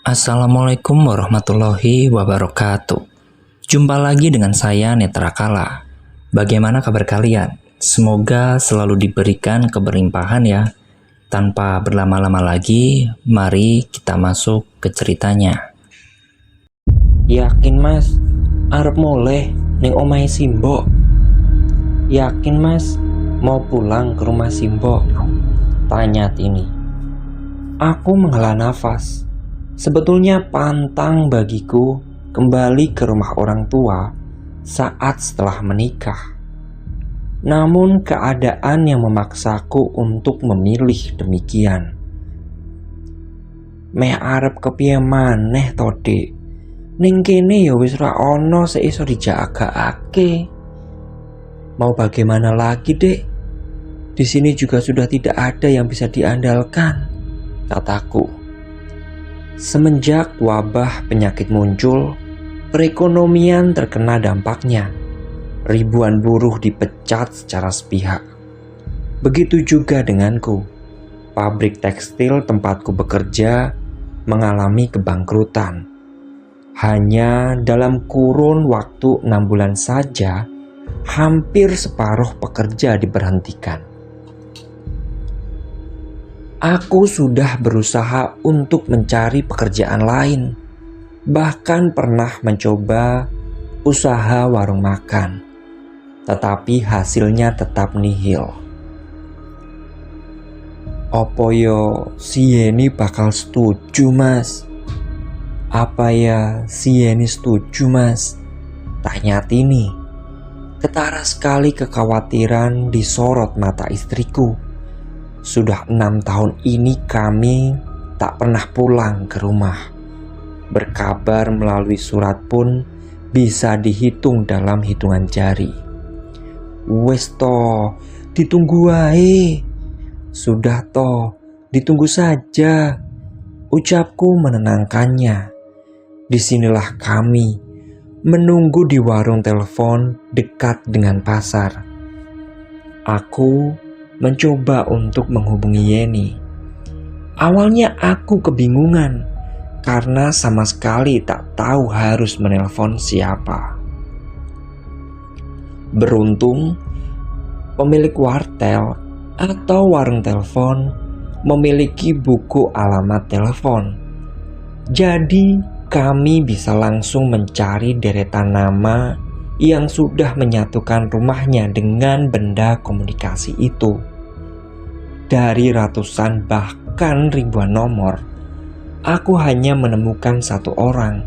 Assalamualaikum warahmatullahi wabarakatuh. Jumpa lagi dengan saya Netra Kala. Bagaimana kabar kalian? Semoga selalu diberikan keberlimpahan ya. Tanpa berlama-lama lagi, mari kita masuk ke ceritanya. Yakin mas, arep moleh ning omahe Simbok. Yakin mas, mau pulang ke rumah Simbok? Tanya Tini. Aku menghela nafas. Sebetulnya pantang bagiku kembali ke rumah orang tua saat setelah menikah. Namun keadaan yang memaksaku untuk memilih demikian. Meh arep kepiye maneh to, Dik? Ning kene ya wis ra ono sing iso dijagakake. Mau bagaimana lagi, Dek? Di sini juga sudah tidak ada yang bisa diandalkan, kataku. Semenjak wabah penyakit muncul, perekonomian terkena dampaknya. Ribuan buruh dipecat secara sepihak. Begitu juga denganku. Pabrik tekstil tempatku bekerja mengalami kebangkrutan. Hanya dalam kurun waktu 6 bulan saja, hampir separuh pekerja diberhentikan. Aku sudah berusaha untuk mencari pekerjaan lain. Bahkan pernah mencoba usaha warung makan. Tetapi hasilnya tetap nihil. Opo yo si Yeni bakal setuju, Mas? Apa ya si Yeni setuju, Mas? Tanya Tini. Ketara sekali kekhawatiran disorot mata istriku. Sudah 6 tahun ini kami tak pernah pulang ke rumah. Berkabar melalui surat pun bisa dihitung dalam hitungan jari. Wes to, ditunggu wae. Sudah to, ditunggu saja. Ucapku menenangkannya. Disinilah kami menunggu di warung telepon dekat dengan pasar. Aku mencoba untuk menghubungi Yeni. Awalnya aku kebingungan karena sama sekali tak tahu harus menelpon siapa. Beruntung, pemilik wartel atau warung telepon memiliki buku alamat telepon. Jadi kami bisa langsung mencari deretan nama yang sudah menyatukan rumahnya dengan benda komunikasi itu. Dari ratusan bahkan ribuan nomor, aku hanya menemukan satu orang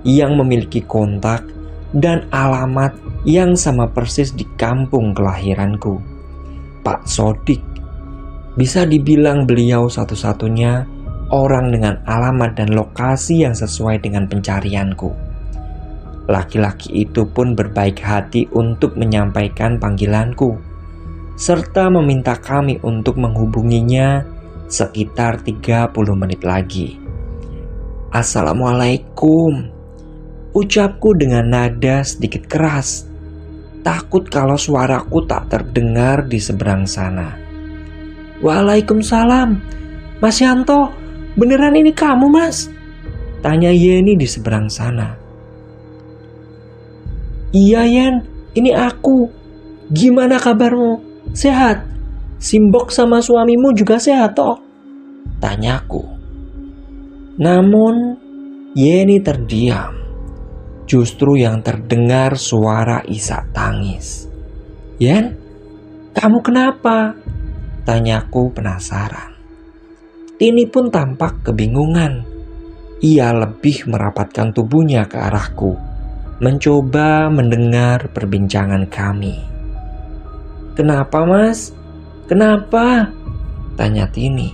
yang memiliki kontak dan alamat yang sama persis di kampung kelahiranku, Pak Sodik. Bisa dibilang beliau satu-satunya orang dengan alamat dan lokasi yang sesuai dengan pencarianku. Laki-laki itu pun berbaik hati untuk menyampaikan panggilanku, serta meminta kami untuk menghubunginya sekitar 30 menit lagi. Assalamualaikum, ucapku dengan nada sedikit keras, takut kalau suaraku tak terdengar di seberang sana. Waalaikumsalam, Mas Yanto, beneran ini kamu, Mas? Tanya Yeni di seberang sana. Iya Yen, ini aku. Gimana kabarmu? Sehat? Simbok sama suamimu juga sehat toh? Tanyaku. Namun Yeni terdiam. Justru yang terdengar suara isak tangis. Yen, kamu kenapa? Tanyaku penasaran. Tini pun tampak kebingungan. Ia lebih merapatkan tubuhnya ke arahku, mencoba mendengar perbincangan kami. Kenapa, Mas? Kenapa? Tanya Tini.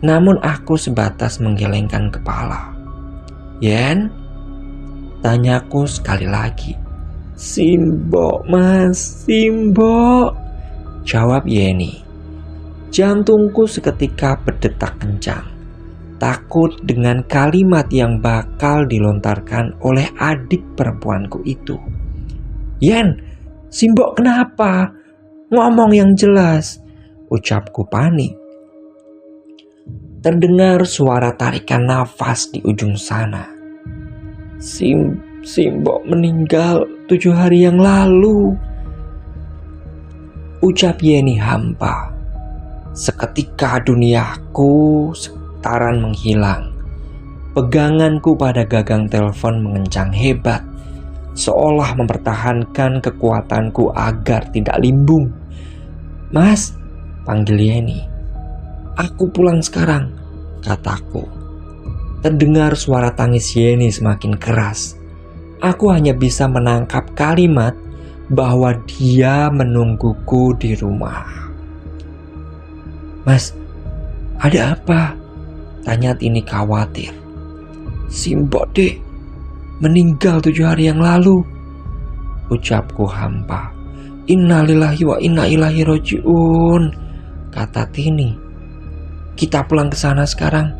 Namun aku sebatas menggelengkan kepala. Yen? Tanyaku sekali lagi. Simbok, Mas, Simbok, jawab Yeni. Jantungku seketika berdetak kencang. Takut dengan kalimat yang bakal dilontarkan oleh adik perempuanku itu. Yen, Simbok kenapa? Ngomong yang jelas, ucapku panik. Terdengar suara tarikan nafas di ujung sana. Simbok meninggal 7 hari yang lalu, ucap Yeni hampa. Seketika duniaku sektaran menghilang. Peganganku pada gagang telepon mengencang hebat, seolah mempertahankan kekuatanku agar tidak limbung. "Mas," panggil Yeni. "Aku pulang sekarang," kataku. Terdengar suara tangis Yeni semakin keras. Aku hanya bisa menangkap kalimat bahwa dia menungguku di rumah. "Mas, ada apa?" tanya Tini khawatir. "Simbok, Dek, meninggal 7 hari yang lalu," ucapku hampa. "Innalillahi wa inna ilaihi roji'un," kata Tini. "Kita pulang ke sana sekarang,"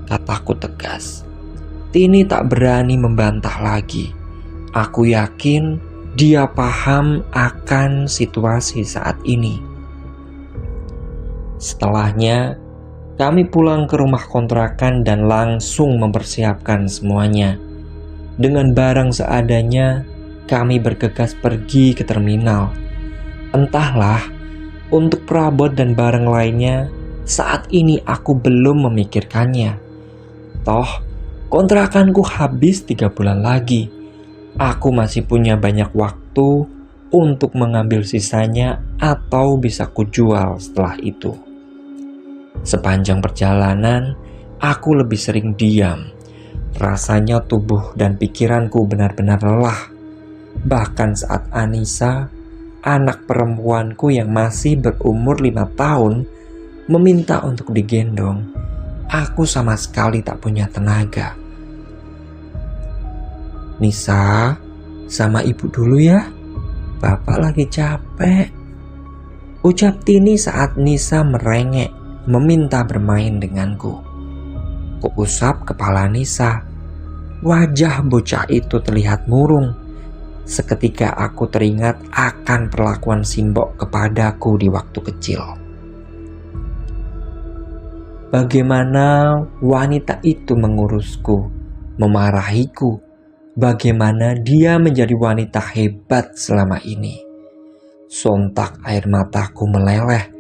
kataku tegas. Tini tak berani membantah lagi. Aku yakin dia paham akan situasi saat ini. Setelahnya, kami pulang ke rumah kontrakan dan langsung mempersiapkan semuanya. Dengan barang seadanya, kami bergegas pergi ke terminal. Entahlah, untuk perabot dan barang lainnya, saat ini aku belum memikirkannya. Toh, kontrakanku habis 3 bulan lagi. Aku masih punya banyak waktu untuk mengambil sisanya atau bisa kujual setelah itu. Sepanjang perjalanan, aku lebih sering diam. Rasanya tubuh dan pikiranku benar-benar lelah. Bahkan saat Anissa, anak perempuanku yang masih berumur 5 tahun, meminta untuk digendong, aku sama sekali tak punya tenaga. "Nisa, sama ibu dulu ya, bapak lagi capek," ucap Tini saat Nisa merengek meminta bermain denganku. Kuusap kepala Nisa. Wajah bocah itu terlihat murung. Seketika aku teringat akan perlakuan Simbok kepadaku di waktu kecil. Bagaimana wanita itu mengurusku, memarahiku, bagaimana dia menjadi wanita hebat selama ini. Sontak air mataku meleleh,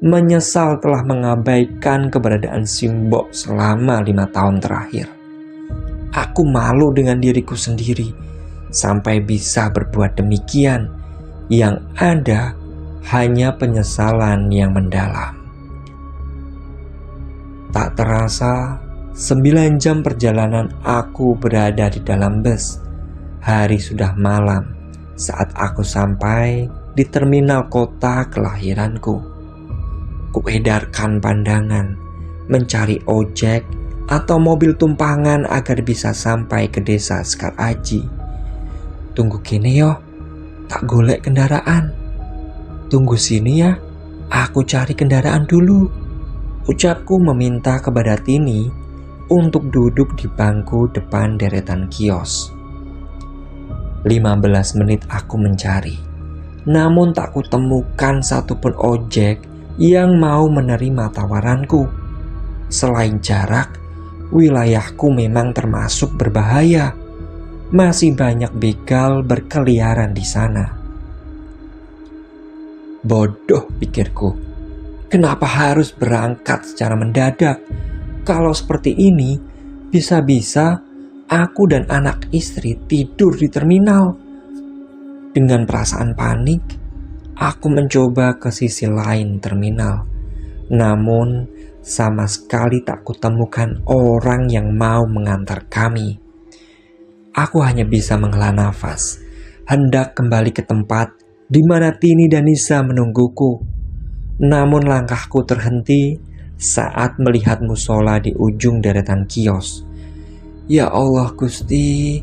menyesal telah mengabaikan keberadaan Simbok selama 5 tahun terakhir. Aku malu dengan diriku sendiri sampai bisa berbuat demikian. Yang ada hanya penyesalan yang mendalam. Tak terasa, 9 jam perjalanan aku berada di dalam bus. Hari sudah malam saat aku sampai di terminal kota kelahiranku. Kuedarkan pandangan, mencari ojek atau mobil tumpangan agar bisa sampai ke desa Sekar Aji. "Tunggu kene yo, tak golek kendaraan." "Tunggu sini ya, aku cari kendaraan dulu," ucapku meminta kepada Tini untuk duduk di bangku depan deretan kios. 15 menit aku mencari, namun tak kutemukan satupun ojek yang mau menerima tawaranku. Selain jarak, wilayahku memang termasuk berbahaya. Masih banyak begal berkeliaran di sana. Bodoh, pikirku. Kenapa harus berangkat secara mendadak? Kalau seperti ini, bisa-bisa aku dan anak istri tidur di terminal. Dengan perasaan panik, aku mencoba ke sisi lain terminal. Namun, sama sekali tak kutemukan orang yang mau mengantar kami. Aku hanya bisa menghela nafas, hendak kembali ke tempat di mana Tini dan Nisa menungguku. Namun langkahku terhenti saat melihat musola di ujung deretan kios. Ya Allah Gusti,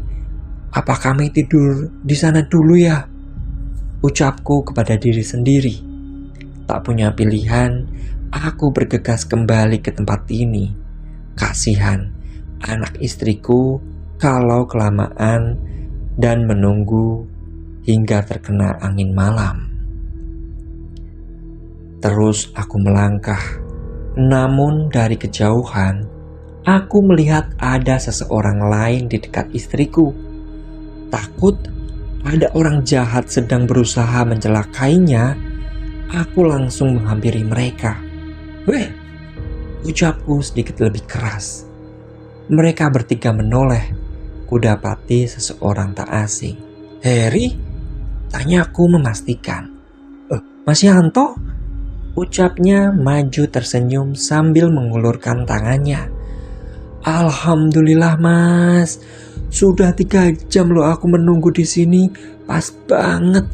apa kami tidur di sana dulu ya? Ucapku kepada diri sendiri. Tak punya pilihan, aku bergegas kembali ke tempat ini. Kasihan anak istriku kalau kelamaan dan menunggu hingga terkena angin malam. Terus aku melangkah, Namun dari kejauhan, aku melihat ada seseorang lain di dekat istriku. Takut ada orang jahat sedang berusaha mencelakainya, aku langsung menghampiri mereka. "Weh!" ucapku sedikit lebih keras. Mereka bertiga menoleh. Kudapati seseorang tak asing. "Heri?" tanyaku memastikan. "Mas Yanto?" ucapnya maju tersenyum sambil mengulurkan tangannya. "Alhamdulillah Mas, sudah 3 jam loh aku menunggu di sini. Pas banget.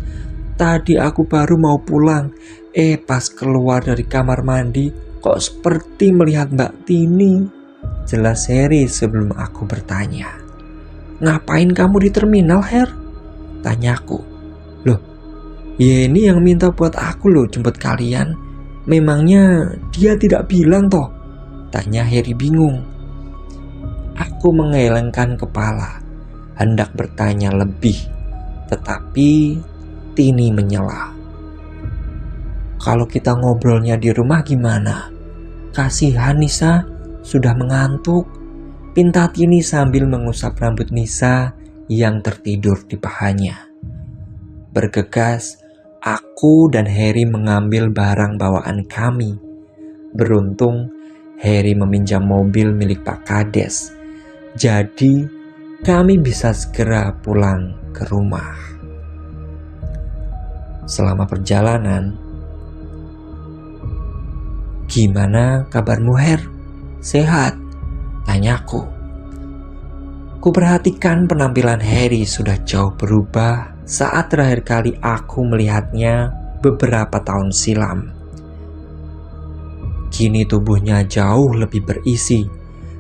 Tadi aku baru mau pulang. Pas keluar dari kamar mandi, kok seperti melihat Mbak Tini," jelas Heri sebelum aku bertanya. "Ngapain kamu di terminal, Her?" tanyaku. "Loh, Yeni yang minta buat aku loh jemput kalian. Memangnya dia tidak bilang toh?" tanya Heri bingung. Aku menggelengkan kepala, hendak bertanya lebih, tetapi Tini menyela. "Kalau kita ngobrolnya di rumah gimana? Kasihan Nisa, sudah mengantuk," pinta Tini sambil mengusap rambut Nisa yang tertidur di pahanya. Bergegas, aku dan Heri mengambil barang bawaan kami. Beruntung, Heri meminjam mobil milik Pak Kades. Jadi, kami bisa segera pulang ke rumah. Selama perjalanan, "Gimana kabarmu, Her? Sehat?" tanyaku. Kuperhatikan penampilan Heri sudah jauh berubah saat terakhir kali aku melihatnya beberapa tahun silam. Kini tubuhnya jauh lebih berisi,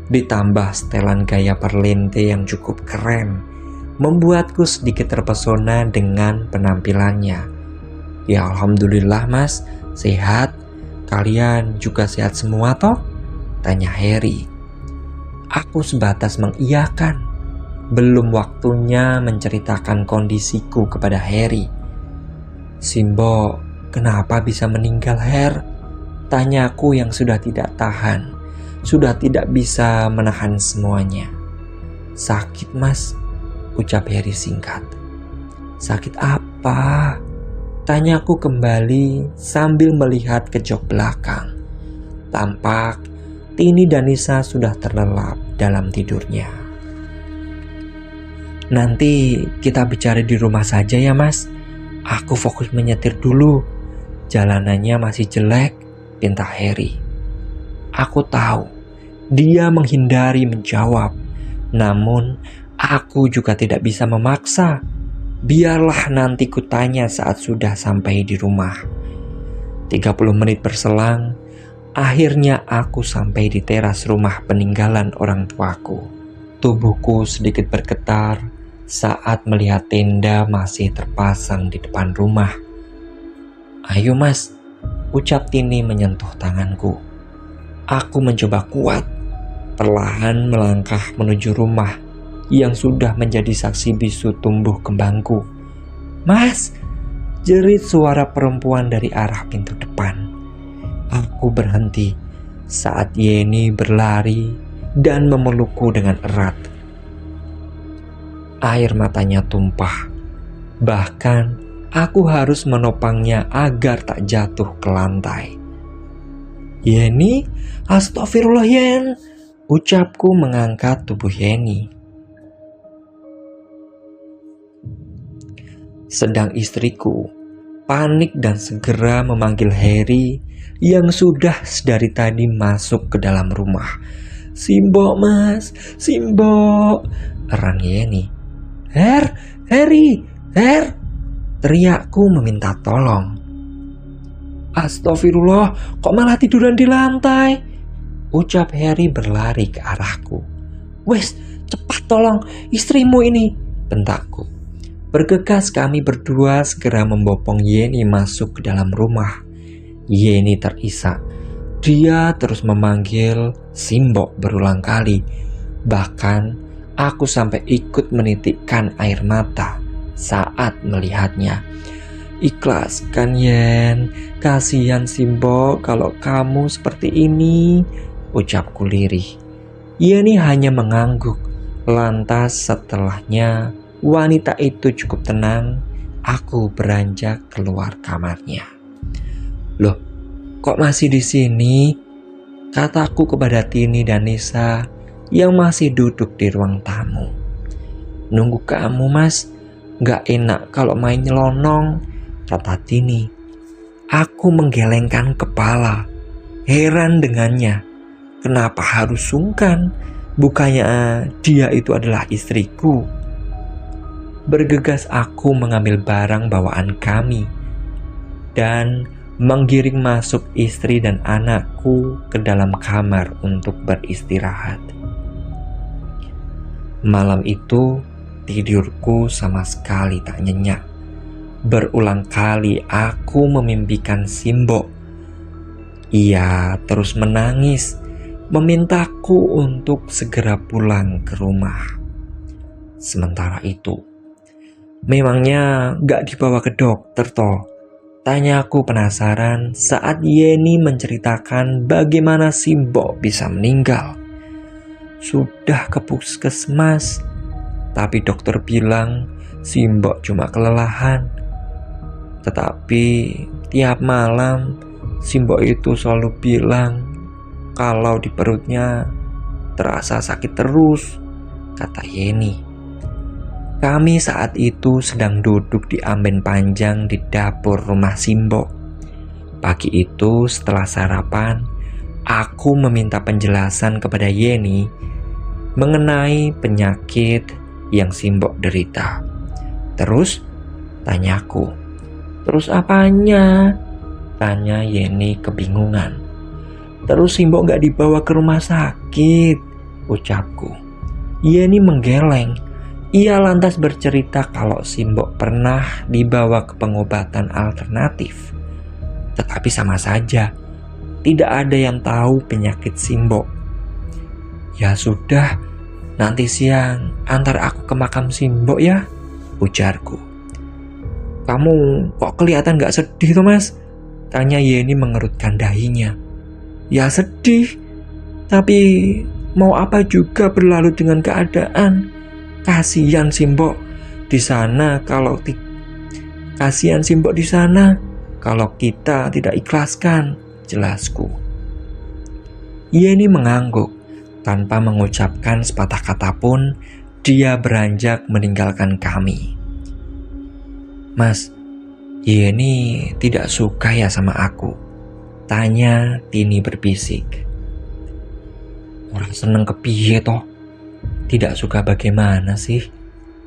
ditambah setelan gaya perlente yang cukup keren, membuatku sedikit terpesona dengan penampilannya. "Ya Alhamdulillah Mas, sehat. Kalian juga sehat semua toh?" tanya Heri. Aku sebatas mengiyakan. Belum waktunya menceritakan kondisiku kepada Heri. "Simbo, kenapa bisa meninggal, Her?" tanyaku yang sudah tidak tahan, sudah tidak bisa menahan semuanya. "Sakit Mas," ucap Heri singkat. "Sakit apa?" tanyaku kembali sambil melihat ke jok belakang. Tampak Tini dan Nisa sudah terlelap dalam tidurnya. "Nanti kita bicara di rumah saja ya Mas. Aku fokus menyetir dulu. Jalanannya masih jelek," pinta Heri. Aku tahu dia menghindari menjawab. Namun aku juga tidak bisa memaksa. Biarlah nanti kutanya saat sudah sampai di rumah. 30 menit berselang, akhirnya aku sampai di teras rumah peninggalan orang tuaku. Tubuhku sedikit bergetar saat melihat tenda masih terpasang di depan rumah. "Ayo Mas," ucap Tini menyentuh tanganku. Aku mencoba kuat, perlahan melangkah menuju rumah yang sudah menjadi saksi bisu tumbuh kembangku. "Mas!" jerit suara perempuan dari arah pintu depan. Aku berhenti saat Yeni berlari dan memelukku dengan erat. Air matanya tumpah. Bahkan aku harus menopangnya agar tak jatuh ke lantai. "Yeni, astagfirullah Yen," ucapku mengangkat tubuh Yeni. Sedang istriku panik dan segera memanggil Heri yang sudah dari tadi masuk ke dalam rumah. "Simbo Mas, Simbo," erang Yeni. Heri, Her!" teriakku meminta tolong. "Astagfirullah, kok malah tiduran di lantai?" ucap Heri berlari ke arahku. "Wes, cepat tolong istrimu ini," bentakku. Bergegas kami berdua segera membopong Yeni masuk ke dalam rumah. Yeni terisak. Dia terus memanggil Simbo berulang kali. Bahkan aku sampai ikut menitikkan air mata saat melihatnya. Ikhlaskan Yen, kasihan Simbo kalau kamu seperti ini, ucapku lirih. Yeni hanya mengangguk. Lantas setelahnya wanita itu cukup tenang, aku beranjak keluar kamarnya. Loh, kok masih di sini? Kataku kepada Tini dan Nisa yang masih duduk di ruang tamu. Nunggu kamu mas, gak enak kalau main nyelonong, kata Tini. Aku menggelengkan kepala, heran dengannya. Kenapa harus sungkan? Bukannya dia itu adalah istriku. Bergegas aku mengambil barang bawaan kami dan menggiring masuk istri dan anakku ke dalam kamar untuk beristirahat. Malam itu tidurku sama sekali tak nyenyak. Berulang kali aku memimpikan Simbo. Ia terus menangis, memintaku untuk segera pulang ke rumah. Sementara itu, memangnya gak dibawa ke dokter toh? Tanyaku penasaran saat Yeni menceritakan bagaimana Simbo bisa meninggal. Sudah ke puskesmas, tapi dokter bilang Simbo cuma kelelahan. Tetapi tiap malam Simbo itu selalu bilang kalau di perutnya terasa sakit terus, kata Yeni. Kami saat itu sedang duduk di amben panjang di dapur rumah Simbo. Pagi itu setelah sarapan, aku meminta penjelasan kepada Yeni mengenai penyakit yang Simbo derita. Terus, tanyaku. Terus apanya? Tanya Yeni kebingungan. Terus Simbo gak dibawa ke rumah sakit, ucapku. Yeni menggeleng. Ia lantas bercerita kalau Simbo pernah dibawa ke pengobatan alternatif. Tetapi sama saja, tidak ada yang tahu penyakit Simbo. Ya sudah, nanti siang antar aku ke makam Simbo ya, ujarku. Kamu kok kelihatan gak sedih tuh mas? Tanya Yeni mengerutkan dahinya. Ya sedih, tapi mau apa juga berlalu dengan keadaan. Kasihan Simbo di sana kalau kita tidak ikhlaskan, jelasku. Yeni mengangguk tanpa mengucapkan sepatah kata pun. Dia beranjak meninggalkan kami. Mas, Yeni tidak suka ya sama aku? Tanya Tini berbisik. Orang seneng kepiye toh? Tidak suka bagaimana sih?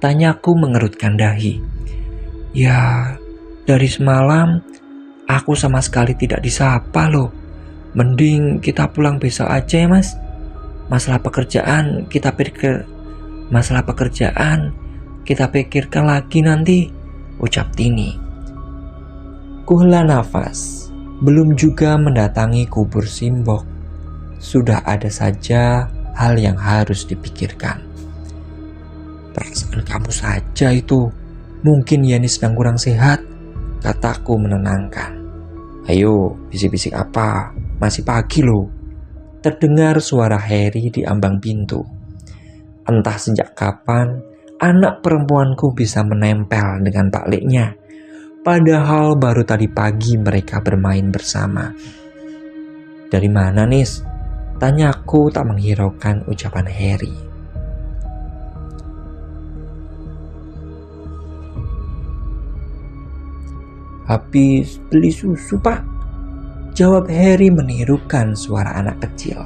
Tanyaku mengerutkan dahi. Ya, dari semalam aku sama sekali tidak disapa loh. Mending kita pulang besok aja ya mas. Masalah pekerjaan kita pikirkan lagi nanti, ucap Tini. Kuhela nafas. Belum juga mendatangi kubur Simbo. Sudah ada saja hal yang harus dipikirkan. Perasaan kamu saja itu. Mungkin Yeni sedang kurang sehat, kataku menenangkan. Ayo, bisik-bisik apa? Masih pagi loh. Terdengar suara Harry di ambang pintu. Entah sejak kapan anak perempuanku bisa menempel dengan Pak Leknya. Padahal baru tadi pagi mereka bermain bersama. Dari mana Nis? Tanyaku tak menghiraukan ucapan Harry. Habis beli susu pak, jawab Harry menirukan suara anak kecil.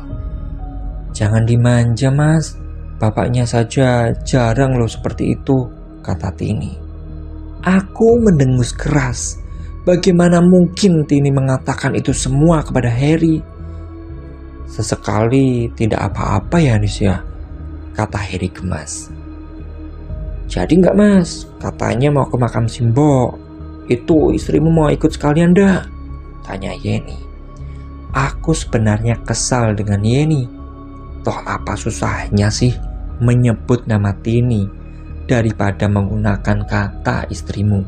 Jangan dimanja mas, bapaknya saja jarang loh seperti itu, kata Tini. Aku mendengus keras. Bagaimana mungkin Tini mengatakan itu semua kepada Harry? Sesekali tidak apa-apa ya Nisya, kata Harry gemas. Jadi enggak mas, katanya mau ke makam Simbo. Itu istrimu mau ikut sekalian dah? Tanya Yeni. Aku sebenarnya kesal dengan Yeni. Toh apa susahnya sih menyebut nama Tini daripada menggunakan kata istrimu?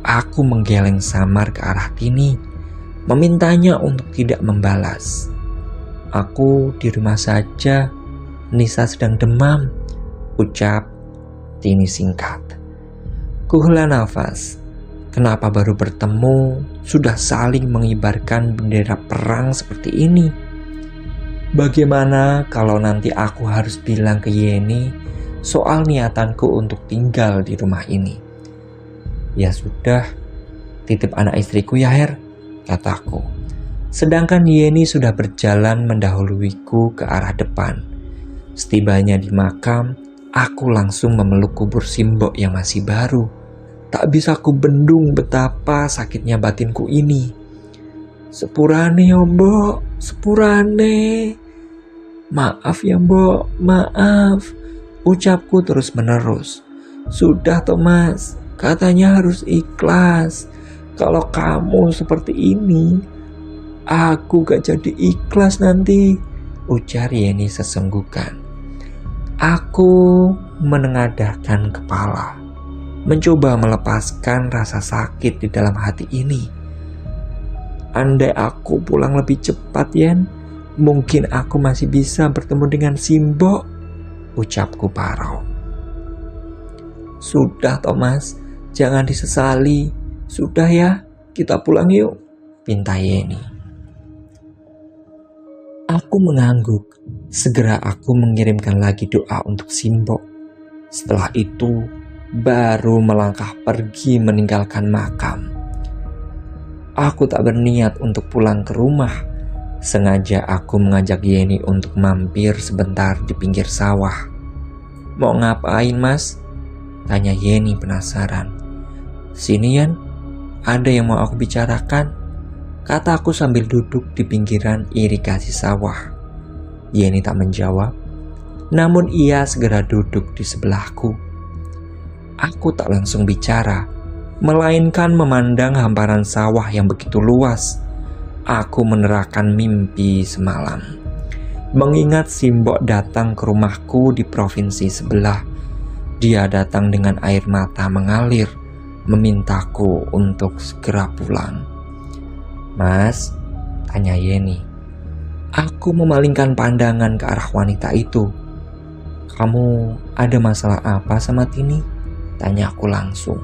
Aku menggeleng samar ke arah Tini, memintanya untuk tidak membalas. Aku di rumah saja, Nisa sedang demam, ucap Tini singkat. Kuhela nafas. Kenapa baru bertemu sudah saling mengibarkan bendera perang seperti ini? Bagaimana kalau nanti aku harus bilang ke Yeni soal niatanku untuk tinggal di rumah ini? Ya sudah, titip anak istriku ya Her, kataku. Sedangkan Yeni sudah berjalan mendahuluiku ke arah depan. Setibanya di makam, aku langsung memeluk kubur Simbok yang masih baru. Tak bisa ku bendung betapa sakitnya batinku ini. Sepurane ya Mbok, sepurane. Maaf ya Mbok, maaf. Ucapku terus menerus. Sudah Thomas, katanya harus ikhlas. Kalau kamu seperti ini, aku gak jadi ikhlas nanti, ujar Yeni sesenggukan. Aku menengadahkan kepala, mencoba melepaskan rasa sakit di dalam hati ini. Andai aku pulang lebih cepat Yen, mungkin aku masih bisa bertemu dengan Simbok, ucapku parau. Sudah Thomas, jangan disesali. Sudah ya, kita pulang yuk, pinta Yeni. Aku mengangguk. Segera aku mengirimkan lagi doa untuk Simbok. Setelah itu, baru melangkah pergi meninggalkan makam. Aku tak berniat untuk pulang ke rumah. Sengaja aku mengajak Yeni untuk mampir sebentar di pinggir sawah. Mau ngapain Mas? Tanya Yeni penasaran. Sini Yan, ada yang mau aku bicarakan, kataku sambil duduk di pinggiran irigasi sawah. Yeni tak menjawab, namun ia segera duduk di sebelahku. Aku tak langsung bicara, melainkan memandang hamparan sawah yang begitu luas. Aku menerahkan mimpi semalam, mengingat Simbok datang ke rumahku di provinsi sebelah. Dia datang dengan air mata mengalir, memintaku untuk segera pulang. Mas, tanya Yeni. Aku memalingkan pandangan ke arah wanita itu. Kamu ada masalah apa sama Tini? Tanya aku langsung.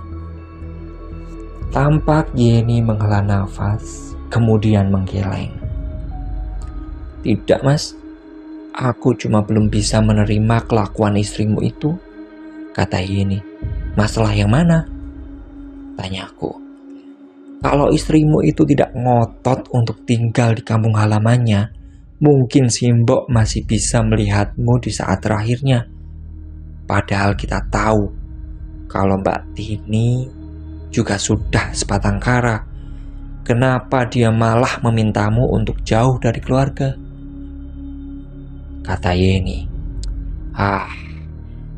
Tampak Yeni menghela nafas, kemudian menggeleng. Tidak Mas, aku cuma belum bisa menerima kelakuan istrimu itu, kata Yeni. Masalah yang mana? Tanyaku. Kalau istrimu itu tidak ngotot untuk tinggal di kampung halamannya, mungkin Simbok masih bisa melihatmu di saat terakhirnya. Padahal kita tahu kalau Mbak Tini juga sudah sebatang kara. Kenapa dia malah memintamu untuk jauh dari keluarga? Kata Yeni.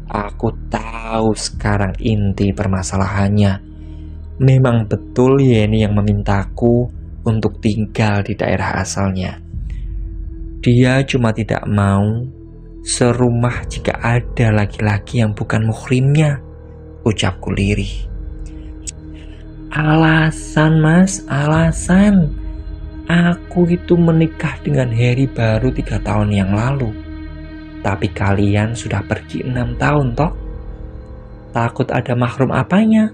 Aku tahu sekarang inti permasalahannya. Memang betul Yeni yang memintaku untuk tinggal di daerah asalnya. Dia cuma tidak mau serumah jika ada laki-laki yang bukan muhrimnya, ucapku lirih. Alasan Mas, alasan. Aku itu menikah dengan Harry baru 3 tahun yang lalu. Tapi kalian sudah pergi 6 tahun toh? Takut ada mahrum apanya?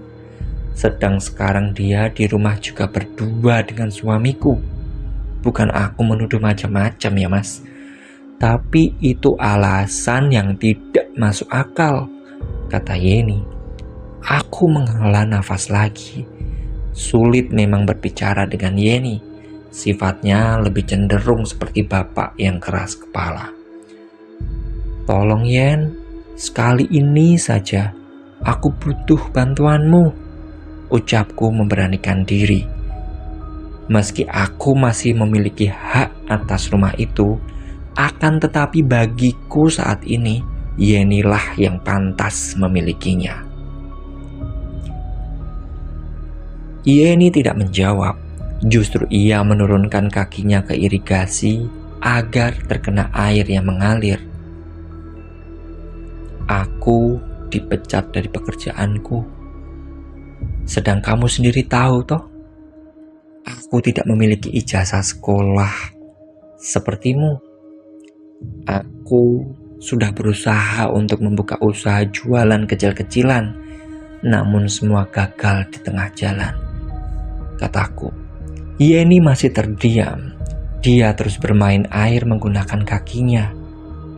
Sedang sekarang dia di rumah juga berdua dengan suamiku. Bukan aku menuduh macam-macam ya Mas, tapi itu alasan yang tidak masuk akal, kata Yeni. Aku menghela nafas lagi. Sulit memang berbicara dengan Yeni. Sifatnya lebih cenderung seperti bapak yang keras kepala. Tolong Yen, sekali ini saja aku butuh bantuanmu, ucapku memberanikan diri. Meski aku masih memiliki hak atas rumah itu, akan tetapi bagiku saat ini Yenilah yang pantas memilikinya. Yeni tidak menjawab. Justru ia menurunkan kakinya ke irigasi agar terkena air yang mengalir. Aku dipecat dari pekerjaanku. Sedang kamu sendiri tahu toh, aku tidak memiliki ijazah sekolah sepertimu. Aku sudah berusaha untuk membuka usaha jualan kecil-kecilan, namun semua gagal di tengah jalan, kataku. Yeni masih terdiam. Dia terus bermain air menggunakan kakinya.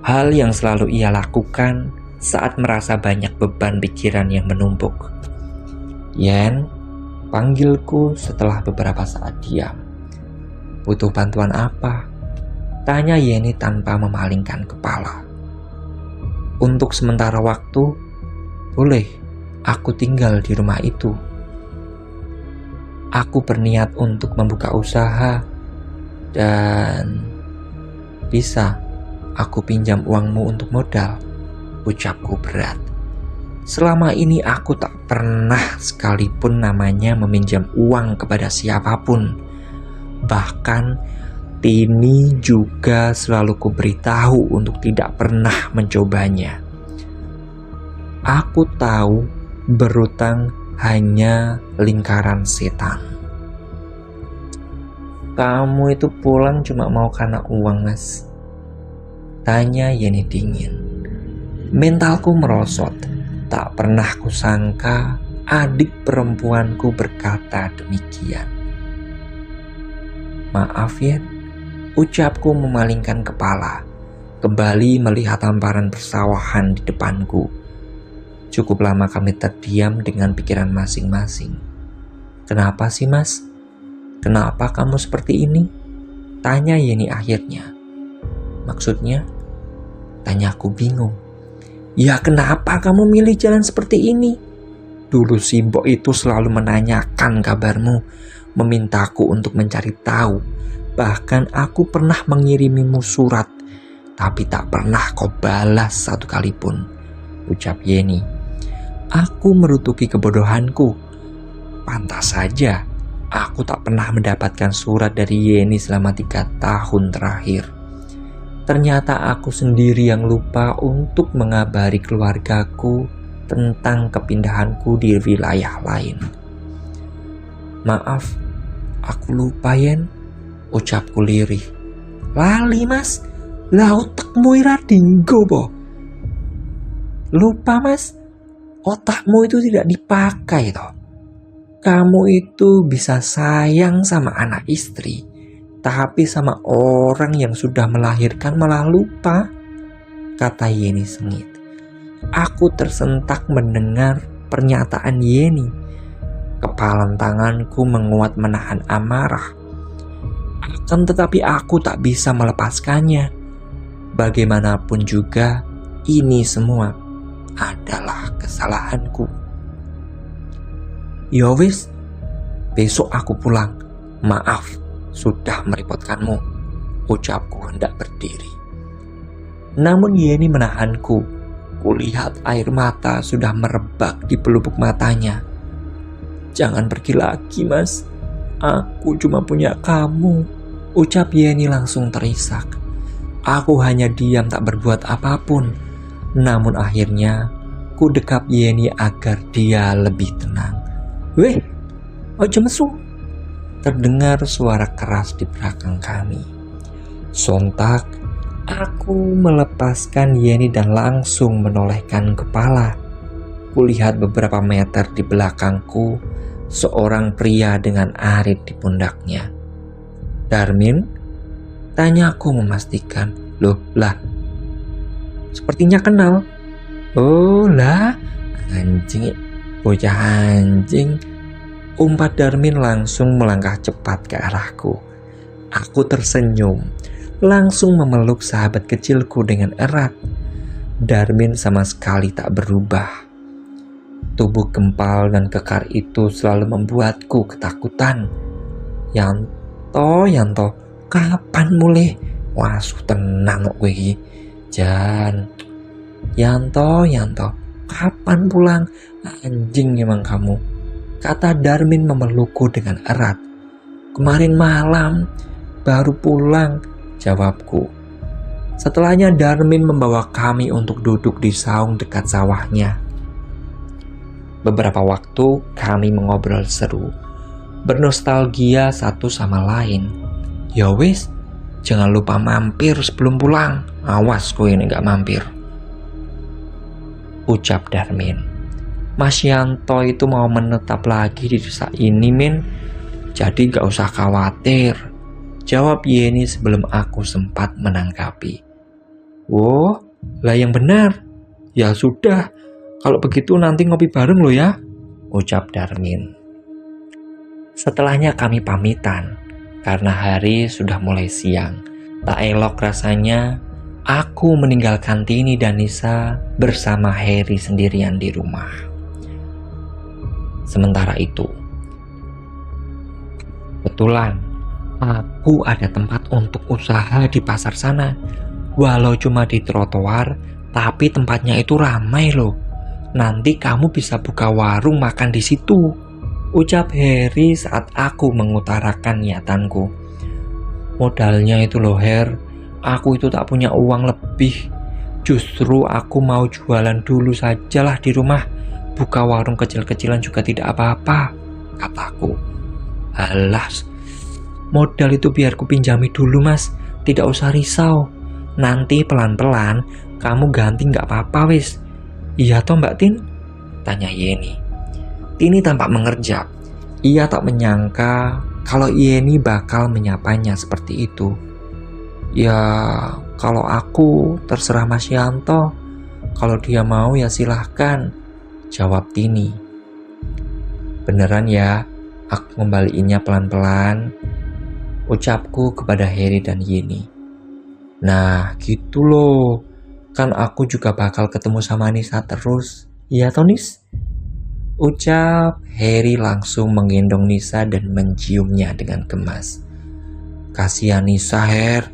Hal yang selalu ia lakukan saat merasa banyak beban pikiran yang menumpuk. Yen, panggilku setelah beberapa saat diam. Butuh bantuan apa? Tanya Yeni tanpa memalingkan kepala. Untuk sementara waktu, boleh aku tinggal di rumah itu. Aku berniat untuk membuka usaha dan bisa aku pinjam uangmu untuk modal, ucapku berat. Selama ini aku tak pernah sekalipun namanya meminjam uang kepada siapapun. Bahkan Tini juga selalu kuberitahu untuk tidak pernah mencobanya. Aku tahu berutang hanya lingkaran setan. Kamu itu pulang cuma mau karena uang, Mas? Tanya Yeni dingin. Mentalku merosot. Tak pernah kusangka adik perempuanku berkata demikian. Maaf Yen, ucapku memalingkan kepala, kembali melihat hamparan persawahan di depanku. Cukup lama kami terdiam dengan pikiran masing-masing. Kenapa sih Mas? Kenapa kamu seperti ini? Tanya Yeni akhirnya. Maksudnya? Tanya aku bingung. Ya kenapa kamu milih jalan seperti ini? Dulu si Mbok itu selalu menanyakan kabarmu, memintaku untuk mencari tahu. Bahkan aku pernah mengirimimu surat, tapi tak pernah kau balas satu kali pun, ucap Yeni. Aku merutuki kebodohanku. Pantas saja aku tak pernah mendapatkan surat dari Yeni selama 3 tahun terakhir. Ternyata aku sendiri yang lupa untuk mengabari keluargaku tentang kepindahanku di wilayah lain. Maaf, aku lupa Yen, ucapku lirih. Lali Mas, lah otakmu ira dinggo po. Lupa Mas, otakmu itu tidak dipakai toh. Kamu itu bisa sayang sama anak istri, tapi sama orang yang sudah melahirkan malah lupa, kata Yeni sengit. Aku tersentak mendengar pernyataan Yeni. Kepalan tanganku menguat menahan amarah. Akan tetapi aku tak bisa melepaskannya. Bagaimanapun juga, ini semua adalah kesalahanku. Yowis, besok aku pulang. Maaf, sudah merepotkanmu, ucapku hendak berdiri. Namun Yeni menahanku. Kulihat air mata sudah merebak di pelupuk matanya. Jangan pergi lagi Mas, aku cuma punya kamu, ucap Yeni langsung terisak. Aku hanya diam tak berbuat apapun. Namun akhirnya ku dekap Yeni agar dia lebih tenang. Weh, ojo mesu, terdengar suara keras di belakang kami. Sontak, aku melepaskan Yeni dan langsung menolehkan kepala. Kulihat beberapa meter di belakangku, seorang pria dengan arit di pundaknya. Darmin? Tanyaku memastikan. Loh lah, sepertinya kenal. Oh lah, anjing, bocah anjing. Umpat Darmin langsung melangkah cepat ke arahku. Aku tersenyum, langsung memeluk sahabat kecilku dengan erat. Darmin sama sekali tak berubah. Tubuh gempal dan kekar itu selalu membuatku ketakutan. Yanto, kapan mulai? Wasu tenang kok gue iki. Jan. Yanto, kapan pulang? Anjing emang kamu, kata Darmin memelukku dengan erat. Kemarin malam baru pulang, jawabku. Setelahnya Darmin membawa kami untuk duduk di saung dekat sawahnya. Beberapa waktu kami mengobrol seru, bernostalgia satu sama lain. Ya wis, jangan lupa mampir sebelum pulang. Awas kowe ini gak mampir, ucap Darmin. Mas Yanto itu mau menetap lagi di desa ini, Min. Jadi gak usah khawatir, jawab Yeni sebelum aku sempat menanggapi. Oh, lah yang benar. Ya sudah, kalau begitu nanti ngopi bareng lo ya, ucap Darmin. Setelahnya kami pamitan, karena hari sudah mulai siang. Tak elok rasanya aku meninggalkan Tini dan Nisa bersama Heri sendirian di rumah. Sementara itu, kebetulan aku ada tempat untuk usaha di pasar sana. Walau cuma di trotoar, tapi tempatnya itu ramai loh. Nanti kamu bisa buka warung makan di situ, ucap Heri saat aku mengutarakan niatanku. Modalnya itu loh Her, aku itu tak punya uang lebih. Justru aku mau jualan dulu sajalah di rumah. Buka warung kecil-kecilan juga tidak apa-apa, kataku. Alas, modal itu biar ku pinjami dulu mas, tidak usah risau. Nanti pelan-pelan kamu ganti gak apa-apa wis. Iya toh Mbak Tin? Tanya Yeni. Tini tampak mengerjap. Ia tak menyangka kalau Yeni bakal menyapanya seperti itu. Ya, kalau aku terserah Mas Yanto. Kalau dia mau ya silahkan, jawab Tini. Beneran ya, aku ngembaliinnya pelan-pelan, ucapku kepada Heri dan Yeni. Nah, gitu loh. Kan aku juga bakal ketemu sama Nisa terus. Iya Tonis? Ucap Heri langsung menggendong Nisa dan menciumnya dengan gemas. Kasihan Nisa Her,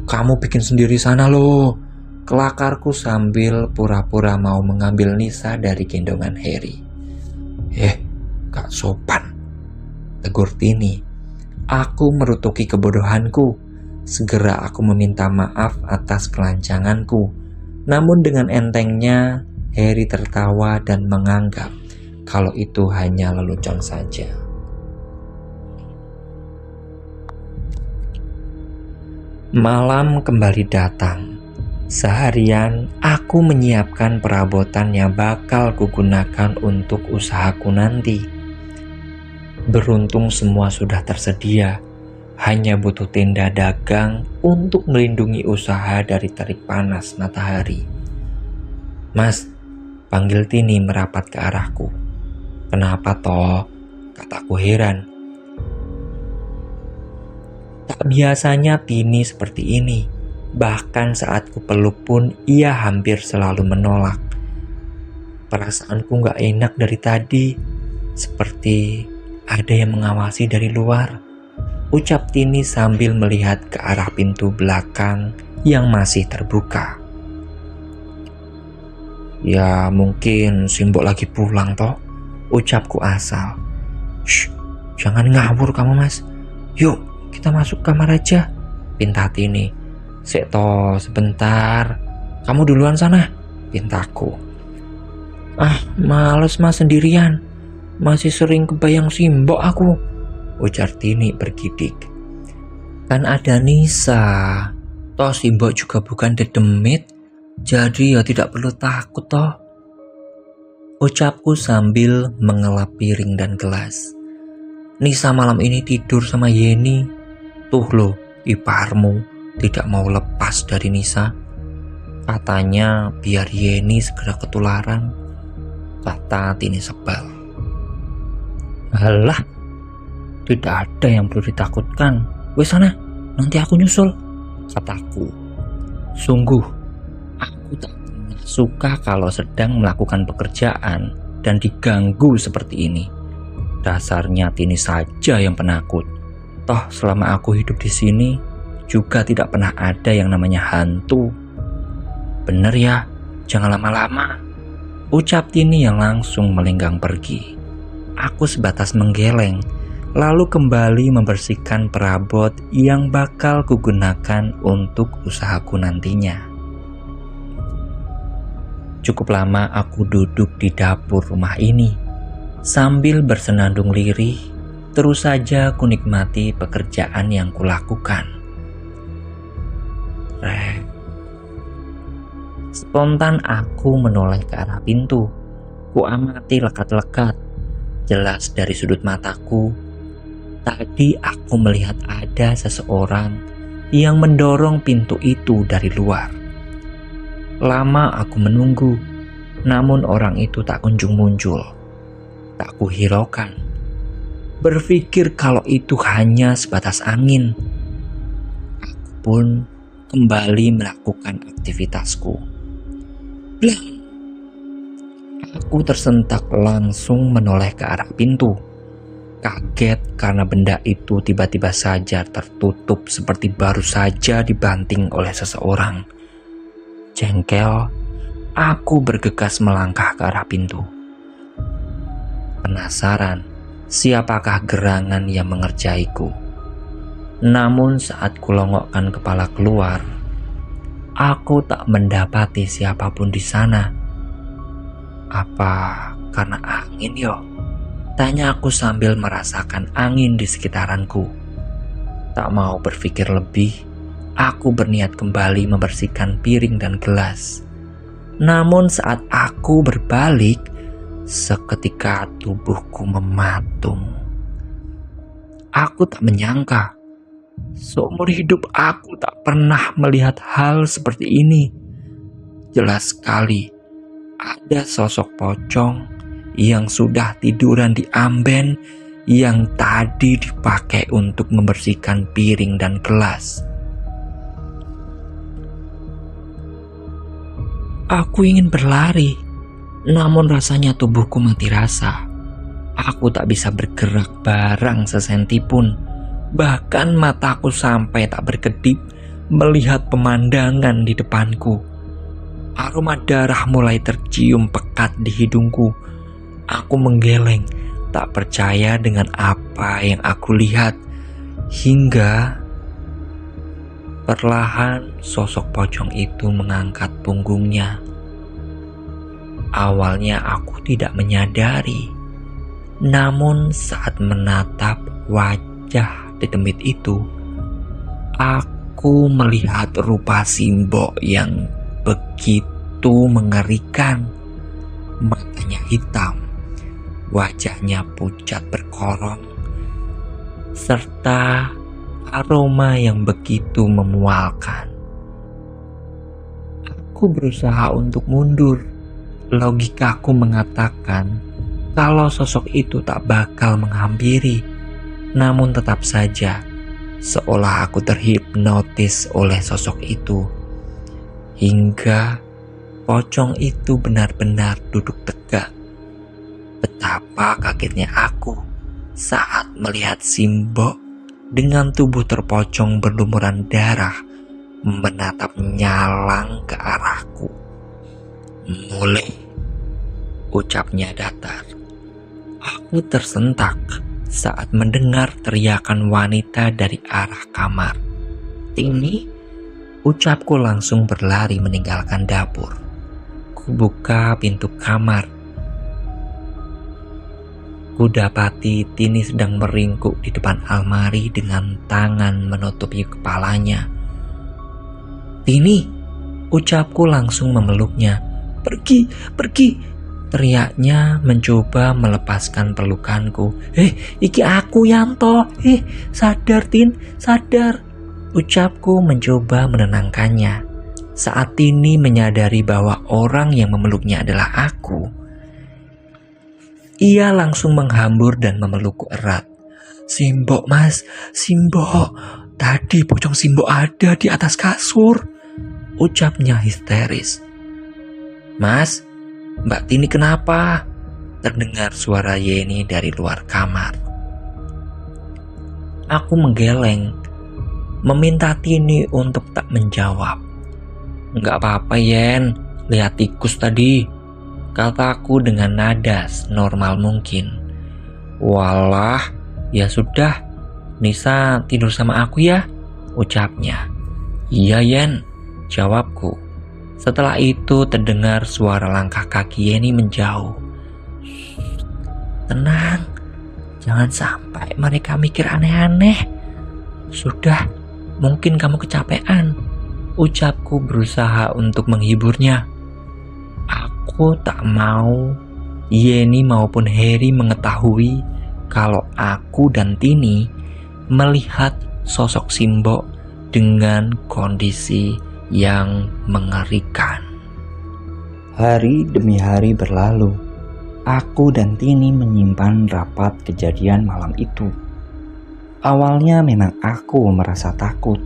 kamu bikin sendiri sana loh, kelakarku sambil pura-pura mau mengambil Nisa dari gendongan Heri. Gak sopan, tegur Tini. Aku merutuki kebodohanku. Segera aku meminta maaf atas kelancanganku. Namun dengan entengnya Heri tertawa dan menganggap kalau itu hanya lelucon saja. Malam kembali datang. Seharian aku menyiapkan perabotan yang bakal kugunakan untuk usahaku nanti. Beruntung semua sudah tersedia. Hanya butuh tenda dagang untuk melindungi usaha dari terik panas matahari. Mas, panggil Tini merapat ke arahku. Kenapa toh? Kataku heran. Tak biasanya Tini seperti ini. Bahkan saat kupeluk pun ia hampir selalu menolak. Perasaanku gak enak dari tadi. Seperti ada yang mengawasi dari luar, ucap Tini sambil melihat ke arah pintu belakang yang masih terbuka. Ya mungkin Simbok lagi pulang toh, ucapku asal. Shh, jangan ngawur kamu mas. Yuk kita masuk kamar aja, pinta Tini. Sek toh sebentar, kamu duluan sana, pintaku. Ah males mas sendirian, masih sering kebayang Simbok aku, ujar Tini bergidik. Kan ada Nisa, toh Simbok juga bukan dedemit, jadi ya tidak perlu takut toh, ucapku sambil mengelap piring dan gelas. Nisa malam ini tidur sama Yeni. Tuh loh, iparmu tidak mau lepas dari Nisa. Katanya biar Yeni segera ketularan, kata Tini sebal. Alah, tidak ada yang perlu ditakutkan. Wes sana, nanti aku nyusul, kataku. Sungguh, aku tak pernah suka kalau sedang melakukan pekerjaan dan diganggu seperti ini. Dasarnya Tini saja yang penakut. Toh selama aku hidup di sini juga tidak pernah ada yang namanya hantu. Bener ya, jangan lama-lama, ucap Tini yang langsung melenggang pergi. Aku sebatas menggeleng, lalu kembali membersihkan perabot yang bakal kugunakan untuk usahaku nantinya. Cukup lama aku duduk di dapur rumah ini, Sambil bersenandung lirih, terus saja kunikmati pekerjaan yang kulakukan. Spontan aku menoleh ke arah pintu. Kuamati lekat-lekat. Jelas dari sudut mataku, tadi aku melihat ada seseorang yang mendorong pintu itu dari luar. Lama aku menunggu, namun orang itu tak kunjung muncul. Tak kuhiraukan. Berpikir kalau itu hanya sebatas angin. Aku pun kembali melakukan aktivitasku. Blang! Aku tersentak langsung menoleh ke arah pintu. Kaget karena benda itu tiba-tiba saja tertutup seperti baru saja dibanting oleh seseorang. Jengkel, aku bergegas melangkah ke arah pintu. Penasaran, siapakah gerangan yang mengerjaiku. Namun saat kulongokkan kepala keluar, aku tak mendapati siapapun di sana. Apa karena angin yo? Tanya aku sambil merasakan angin di sekitaranku. Tak mau berpikir lebih, aku berniat kembali membersihkan piring dan gelas. Namun saat aku berbalik, seketika tubuhku mematung. Aku tak menyangka, seumur hidup aku tak pernah melihat hal seperti ini. Jelas sekali, ada sosok pocong yang sudah tiduran di amben yang tadi dipakai untuk membersihkan piring dan gelas. Aku ingin berlari, namun rasanya tubuhku mati rasa. Aku tak bisa bergerak barang sesenti pun. Bahkan mataku sampai tak berkedip melihat pemandangan di depanku. Aroma darah mulai tercium pekat di hidungku. Aku menggeleng, tak percaya dengan apa yang aku lihat. Hingga perlahan sosok pocong itu mengangkat punggungnya. Awalnya aku tidak menyadari. Namun saat menatap wajah di demit itu, aku melihat rupa Simbok yang begitu mengerikan. Matanya hitam, wajahnya pucat berkorong, serta aroma yang begitu memualkan. Aku berusaha untuk mundur. Logikaku mengatakan kalau sosok itu tak bakal menghampiri. Namun tetap saja, seolah aku terhipnotis oleh sosok itu. Hingga pocong itu benar-benar duduk tegak. Betapa kagetnya aku saat melihat Simbok dengan tubuh terpocong berlumuran darah menatap nyalang ke arahku. Mulai, ucapnya datar. Aku tersentak saat mendengar teriakan wanita dari arah kamar. Tini, ucapku langsung berlari meninggalkan dapur. Kubuka pintu kamar. Kudapati Tini sedang meringkuk di depan almari dengan tangan menutupi kepalanya. Tini, ucapku langsung memeluknya. Pergi, pergi, teriaknya mencoba melepaskan pelukanku. Iki aku Yanto. Sadar Tin, sadar. Ucapku mencoba menenangkannya. Saat Tini menyadari bahwa orang yang memeluknya adalah aku, ia langsung menghambur dan memelukku erat. Simbok mas, Simbok. Tadi pocong Simbok ada di atas kasur, ucapnya histeris. Mas, Mbak Tini kenapa? Terdengar suara Yeni dari luar kamar. Aku menggeleng, meminta Tini untuk tak menjawab. Enggak apa-apa Yen, lihat tikus tadi, kataku dengan nada normal mungkin. Walah, ya sudah, Nisa tidur sama aku ya, ucapnya. Iya Yen, jawabku. Setelah itu terdengar suara langkah kaki Yeni menjauh. Tenang, jangan sampai mereka mikir aneh-aneh. Sudah, mungkin kamu kecapean. Ucapku berusaha untuk menghiburnya. Aku tak mau Yeni maupun Harry mengetahui kalau aku dan Tini melihat sosok Simbok dengan kondisi yang mengerikan. Hari demi hari berlalu. Aku dan Tini menyimpan rapat kejadian malam itu. Awalnya memang aku merasa takut.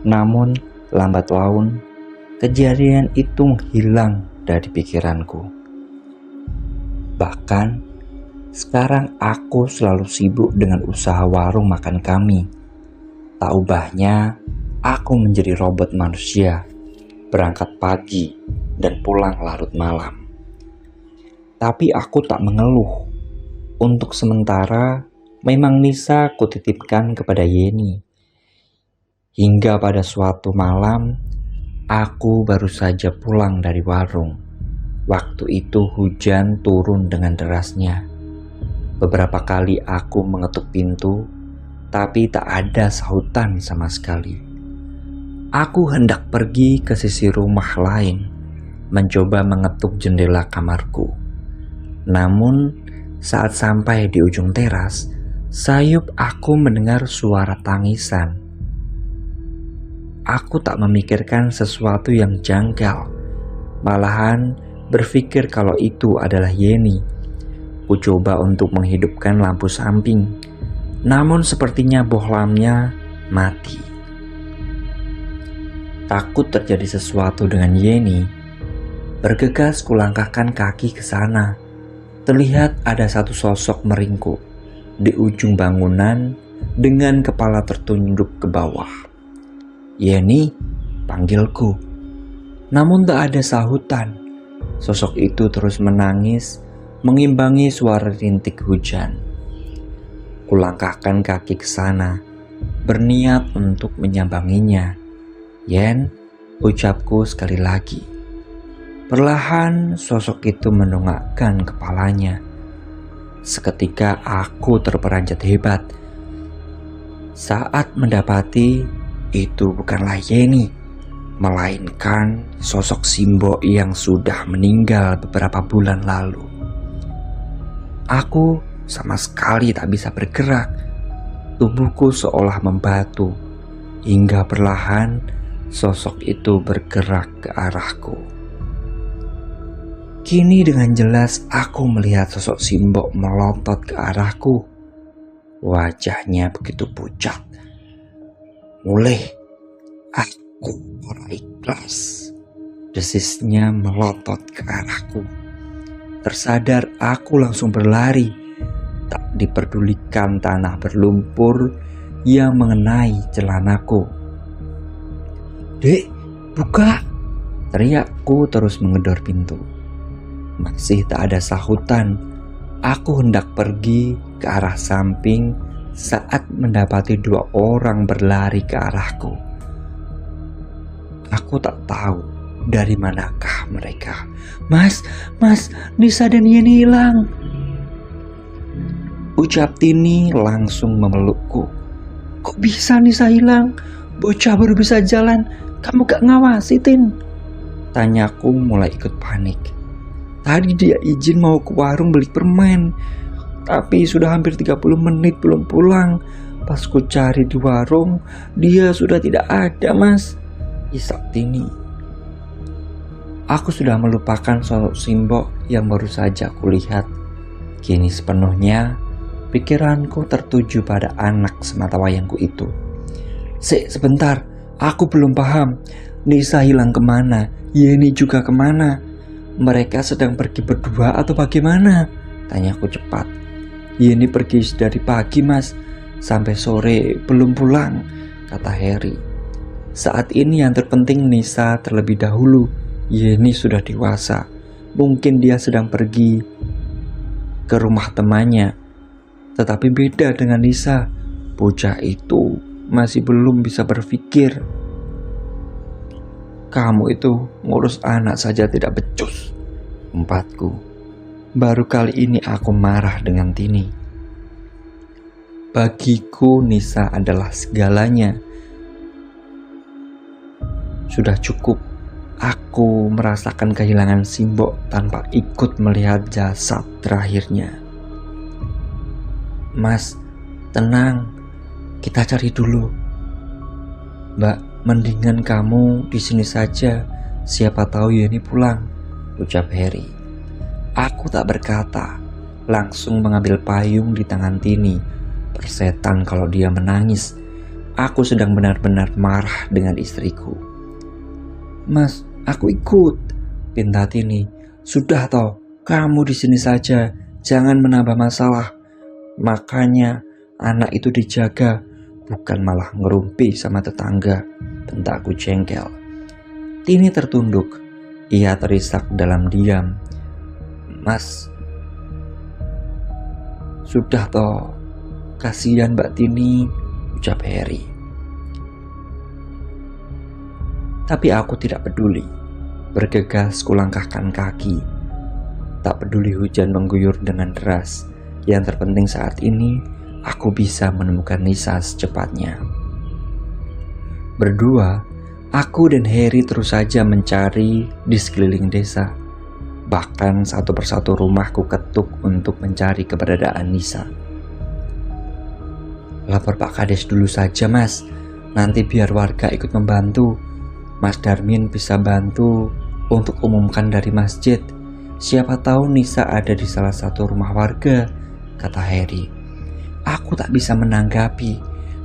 Namun lambat laun kejadian itu menghilang dari pikiranku. Bahkan sekarang aku selalu sibuk dengan usaha warung makan kami. Tak ubahnya aku menjadi robot manusia, berangkat pagi dan pulang larut malam. Tapi aku tak mengeluh. Untuk sementara, memang Nisa kutitipkan kepada Yeni. Hingga pada suatu malam, aku baru saja pulang dari warung. Waktu itu hujan turun dengan derasnya. Beberapa kali aku mengetuk pintu, tapi tak ada sahutan sama sekali. Aku hendak pergi ke sisi rumah lain, mencoba mengetuk jendela kamarku. Namun, saat sampai di ujung teras, sayup aku mendengar suara tangisan. Aku tak memikirkan sesuatu yang janggal, malahan berpikir kalau itu adalah Yeni. Ku coba untuk menghidupkan lampu samping, namun sepertinya bohlamnya mati. Takut terjadi sesuatu dengan Yeni, bergegas kulangkahkan kaki ke sana. Terlihat ada satu sosok meringkuk di ujung bangunan dengan kepala tertunduk ke bawah. Yeni, panggilku. Namun tak ada sahutan. Sosok itu terus menangis, mengimbangi suara rintik hujan. Kulangkahkan kaki ke sana, berniat untuk menyambanginya. Yen, ucapku sekali lagi. Perlahan sosok itu mendongakkan kepalanya. Seketika aku terperanjat hebat. Saat mendapati itu bukanlah Yeni, melainkan sosok Simbok yang sudah meninggal beberapa bulan lalu. Aku sama sekali tak bisa bergerak. Tubuhku seolah membatu, hingga perlahan sosok itu bergerak ke arahku. Kini dengan jelas aku melihat sosok Simbok melontot ke arahku. Wajahnya begitu pucat. Mulih, aku ora ikhlas. Desisnya melontot ke arahku. Tersadar aku langsung berlari. Tak diperdulikan tanah berlumpur yang mengenai celanaku. "Dek, buka!" teriakku terus menggedor pintu. Masih tak ada sahutan. Aku hendak pergi ke arah samping saat mendapati dua orang berlari ke arahku. Aku tak tahu dari manakah mereka. Mas, Nisa dan Yeni hilang," ucap Tini langsung memelukku. "Kok bisa Nisa hilang? Bocah baru bisa jalan, kamu gak ngawasi, Tin?" tanyaku mulai ikut panik. Tadi dia izin mau ke warung beli permen, tapi sudah hampir 30 menit belum pulang. Pas ku cari di warung, dia sudah tidak ada, Mas, isak Tini. Aku sudah melupakan sosok Simbok yang baru saja kulihat. Kini sepenuhnya pikiranku tertuju pada anak sematawayangku itu. Sebentar, aku belum paham. Nisa hilang kemana? Yeni juga kemana? Mereka sedang pergi berdua atau bagaimana? Tanyaku cepat. Yeni pergi dari pagi, Mas. Sampai sore belum pulang, kata Harry. Saat ini yang terpenting Nisa terlebih dahulu. Yeni sudah dewasa. Mungkin dia sedang pergi ke rumah temannya. Tetapi beda dengan Nisa. Bocah itu masih belum bisa berpikir. Kamu itu ngurus anak saja tidak becus, umpatku. Baru kali ini aku marah dengan Tini. Bagiku Nisa adalah segalanya. Sudah cukup aku merasakan kehilangan Simbok tanpa ikut melihat jasad terakhirnya. Mas, tenang, kita cari dulu. Mbak, mendingan kamu di sini saja. Siapa tahu Yeni pulang, ucap Heri. Aku tak berkata, langsung mengambil payung di tangan Tini. Persetan kalau dia menangis. Aku sedang benar-benar marah dengan istriku. Mas, aku ikut, pinta Tini. Sudah toh, kamu di sini saja, jangan menambah masalah. Makanya anak itu dijaga, bukan malah ngerumpi sama tetangga, bentakku jengkel. Tini tertunduk, ia terisak dalam diam. Mas, sudah toh, kasihan Mbak Tini, ucap Heri. Tapi aku tidak peduli. Bergegas kulangkahkan kaki. Tak peduli hujan mengguyur dengan deras. Yang terpenting saat ini, aku bisa menemukan Nisa secepatnya. Berdua, aku dan Heri terus saja mencari di sekeliling desa. Bahkan satu persatu rumahku ketuk untuk mencari keberadaan Nisa. Lapor Pak Kades dulu saja, Mas. Nanti biar warga ikut membantu. Mas Darmin bisa bantu untuk umumkan dari masjid. Siapa tahu Nisa ada di salah satu rumah warga, kata Heri. Aku tak bisa menanggapi.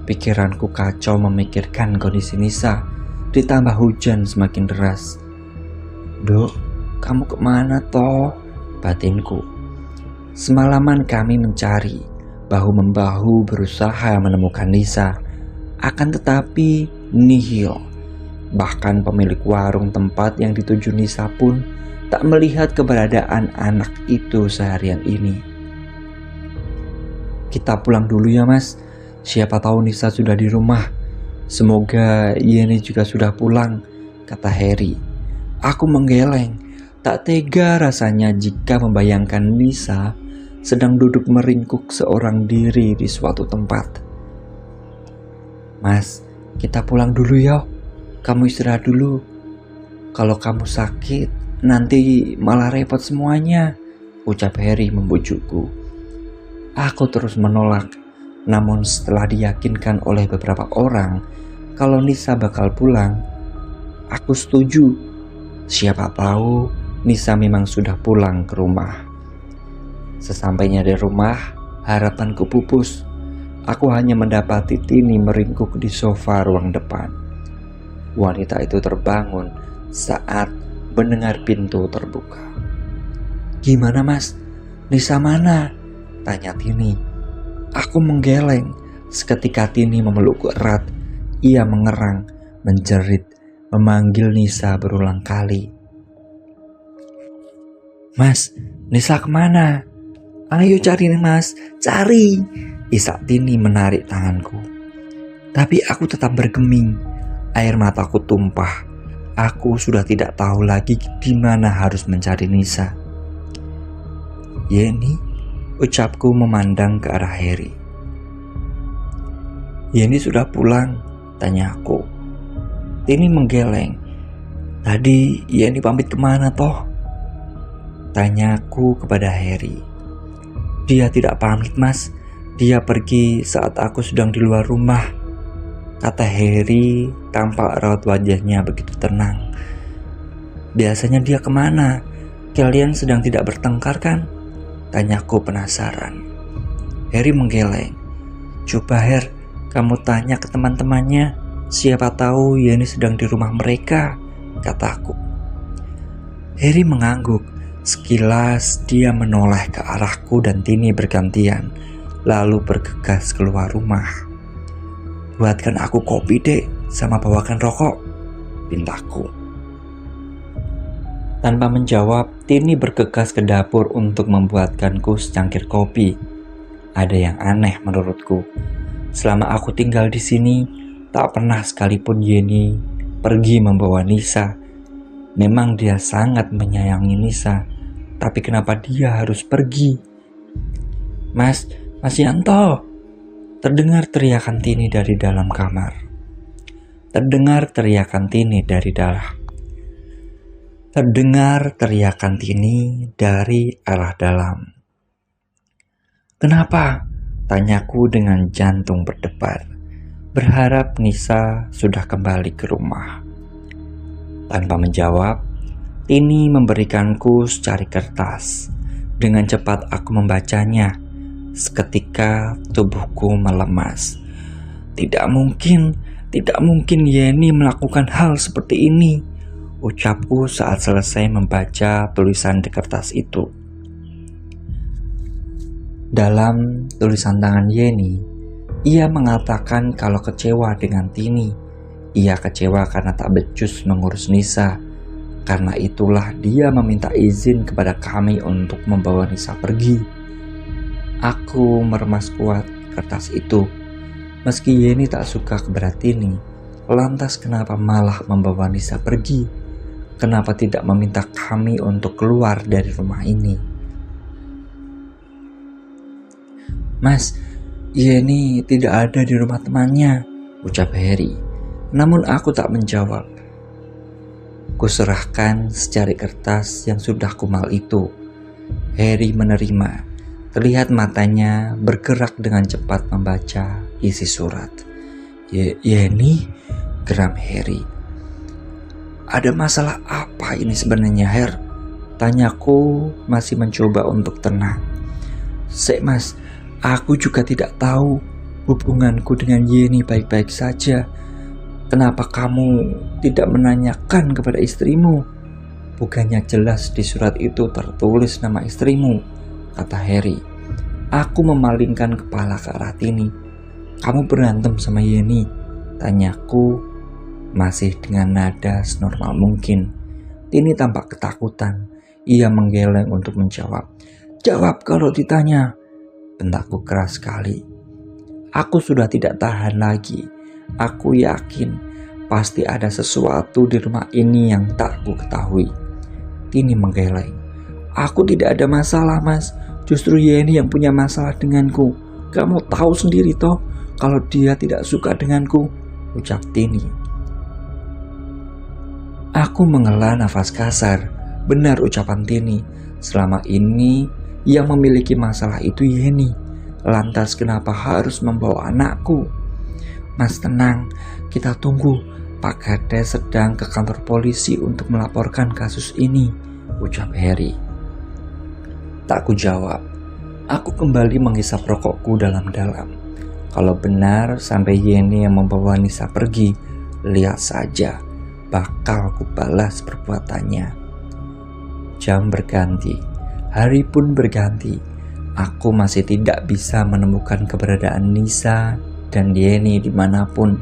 Pikiranku kacau memikirkan kondisi Nisa. Ditambah hujan semakin deras. Dok, kamu kemana toh? Batinku. Semalaman kami mencari, bahu-membahu berusaha menemukan Nisa. Akan tetapi nihil. Bahkan pemilik warung tempat yang dituju Nisa pun tak melihat keberadaan anak itu seharian ini. Kita pulang dulu ya, Mas. Siapa tahu Nisa sudah di rumah. Semoga Yeni juga sudah pulang, kata Heri. Aku menggeleng. Tak tega rasanya jika membayangkan Nisa sedang duduk meringkuk seorang diri di suatu tempat. Mas, kita pulang dulu ya. Kamu istirahat dulu. Kalau kamu sakit, nanti malah repot semuanya, ucap Heri membujukku. Aku terus menolak, namun setelah diyakinkan oleh beberapa orang kalau Nisa bakal pulang, aku setuju. Siapa tahu Nisa memang sudah pulang ke rumah. Sesampainya di rumah, harapanku pupus. Aku hanya mendapati Tini meringkuk di sofa ruang depan. Wanita itu terbangun saat mendengar pintu terbuka. Gimana, Mas? Nisa mana? Tanya Tini. Aku menggeleng. Seketika Tini memelukku erat. Ia mengerang, menjerit, memanggil Nisa berulang kali. Mas, Nisa kemana? Ayo cari nih, Mas, cari. Isak Tini menarik tanganku. Tapi aku tetap bergeming. Air mataku tumpah. Aku sudah tidak tahu lagi di mana harus mencari Nisa. Yeni, ucapku memandang ke arah Heri. Yeni sudah pulang, tanyaku. Tini menggeleng. Tadi Yeni pamit kemana toh? Tanyaku kepada Heri. Dia tidak pamit, Mas. Dia pergi saat aku sedang di luar rumah, kata Heri. Tampak raut wajahnya begitu tenang. Biasanya dia kemana? Kalian sedang tidak bertengkar kan? Tanyaku penasaran. Heri menggeleng. Coba Her, kamu tanya ke teman-temannya. Siapa tahu Yeni sedang di rumah mereka, kataku. Heri mengangguk. Sekilas dia menoleh ke arahku dan Tini bergantian, lalu bergegas keluar rumah. Buatkan aku kopi, Dek, sama bawakan rokok, pintaku. Tanpa menjawab, Tini bergegas ke dapur untuk membuatkanku secangkir kopi. Ada yang aneh menurutku. Selama aku tinggal di sini, tak pernah sekalipun Yeni pergi membawa Nisa. Memang dia sangat menyayangi Nisa, Tapi kenapa dia harus pergi? Mas Yanto, terdengar teriakan Tini dari dalam kamar. Terdengar teriakan Tini dari arah dalam. Kenapa? Tanyaku dengan jantung berdebar, berharap Nisa sudah kembali ke rumah. Tanpa menjawab, Tini memberikanku secari kertas. Dengan cepat aku membacanya. Seketika tubuhku melemas. Tidak mungkin Yeni melakukan hal seperti ini, ucapku saat selesai membaca tulisan di kertas itu. Dalam tulisan tangan Yeni, ia mengatakan kalau kecewa dengan Tini. Ia kecewa karena tak becus mengurus Nisa. Karena itulah dia meminta izin kepada kami untuk membawa Nisa pergi. Aku meremas kuat kertas itu. Meski Yeni tak suka kepada Tini, lantas kenapa malah membawa Nisa pergi? Kenapa tidak meminta kami untuk keluar dari rumah ini? Mas, Yeni tidak ada di rumah temannya, ucap Harry. Namun aku tak menjawab. Kuserahkan secari kertas yang sudah kumal itu. Harry menerima. Terlihat matanya bergerak dengan cepat membaca isi surat. Yeni, geram Harry. Ada masalah apa ini sebenarnya, Her? Tanyaku masih mencoba untuk tenang. Mas, aku juga tidak tahu. Hubunganku dengan Yeni baik-baik saja. Kenapa kamu tidak menanyakan kepada istrimu? Bukannya jelas di surat itu tertulis nama istrimu, kata Harry. Aku memalingkan kepala ke arah Tini. Kamu berantem sama Yeni? Tanyaku masih dengan nada senormal mungkin. Tini tampak ketakutan. Ia menggeleng untuk menjawab. Jawab kalau ditanya, bentakku keras sekali. Aku sudah tidak tahan lagi. Aku yakin pasti ada sesuatu di rumah ini yang tak ku ketahui. Tini menggeleng. Aku tidak ada masalah, Mas. Justru Yeni yang punya masalah denganku. Kamu tahu sendiri toh kalau dia tidak suka denganku, ucap Tini. Aku menghela nafas kasar. Benar ucapan Tini. Selama ini yang memiliki masalah itu Yeni. Lantas kenapa harus membawa anakku? Mas tenang, kita tunggu. Pak Kades sedang ke kantor polisi untuk melaporkan kasus ini, ucap Harry. Tak kujawab. Aku kembali menghisap rokokku dalam-dalam. Kalau benar sampai Yeni yang membawa Nisa pergi, lihat saja, bakal kubalas perbuatannya. Jam berganti, hari pun berganti. Aku masih tidak bisa menemukan keberadaan Nisa dan Yeni dimanapun.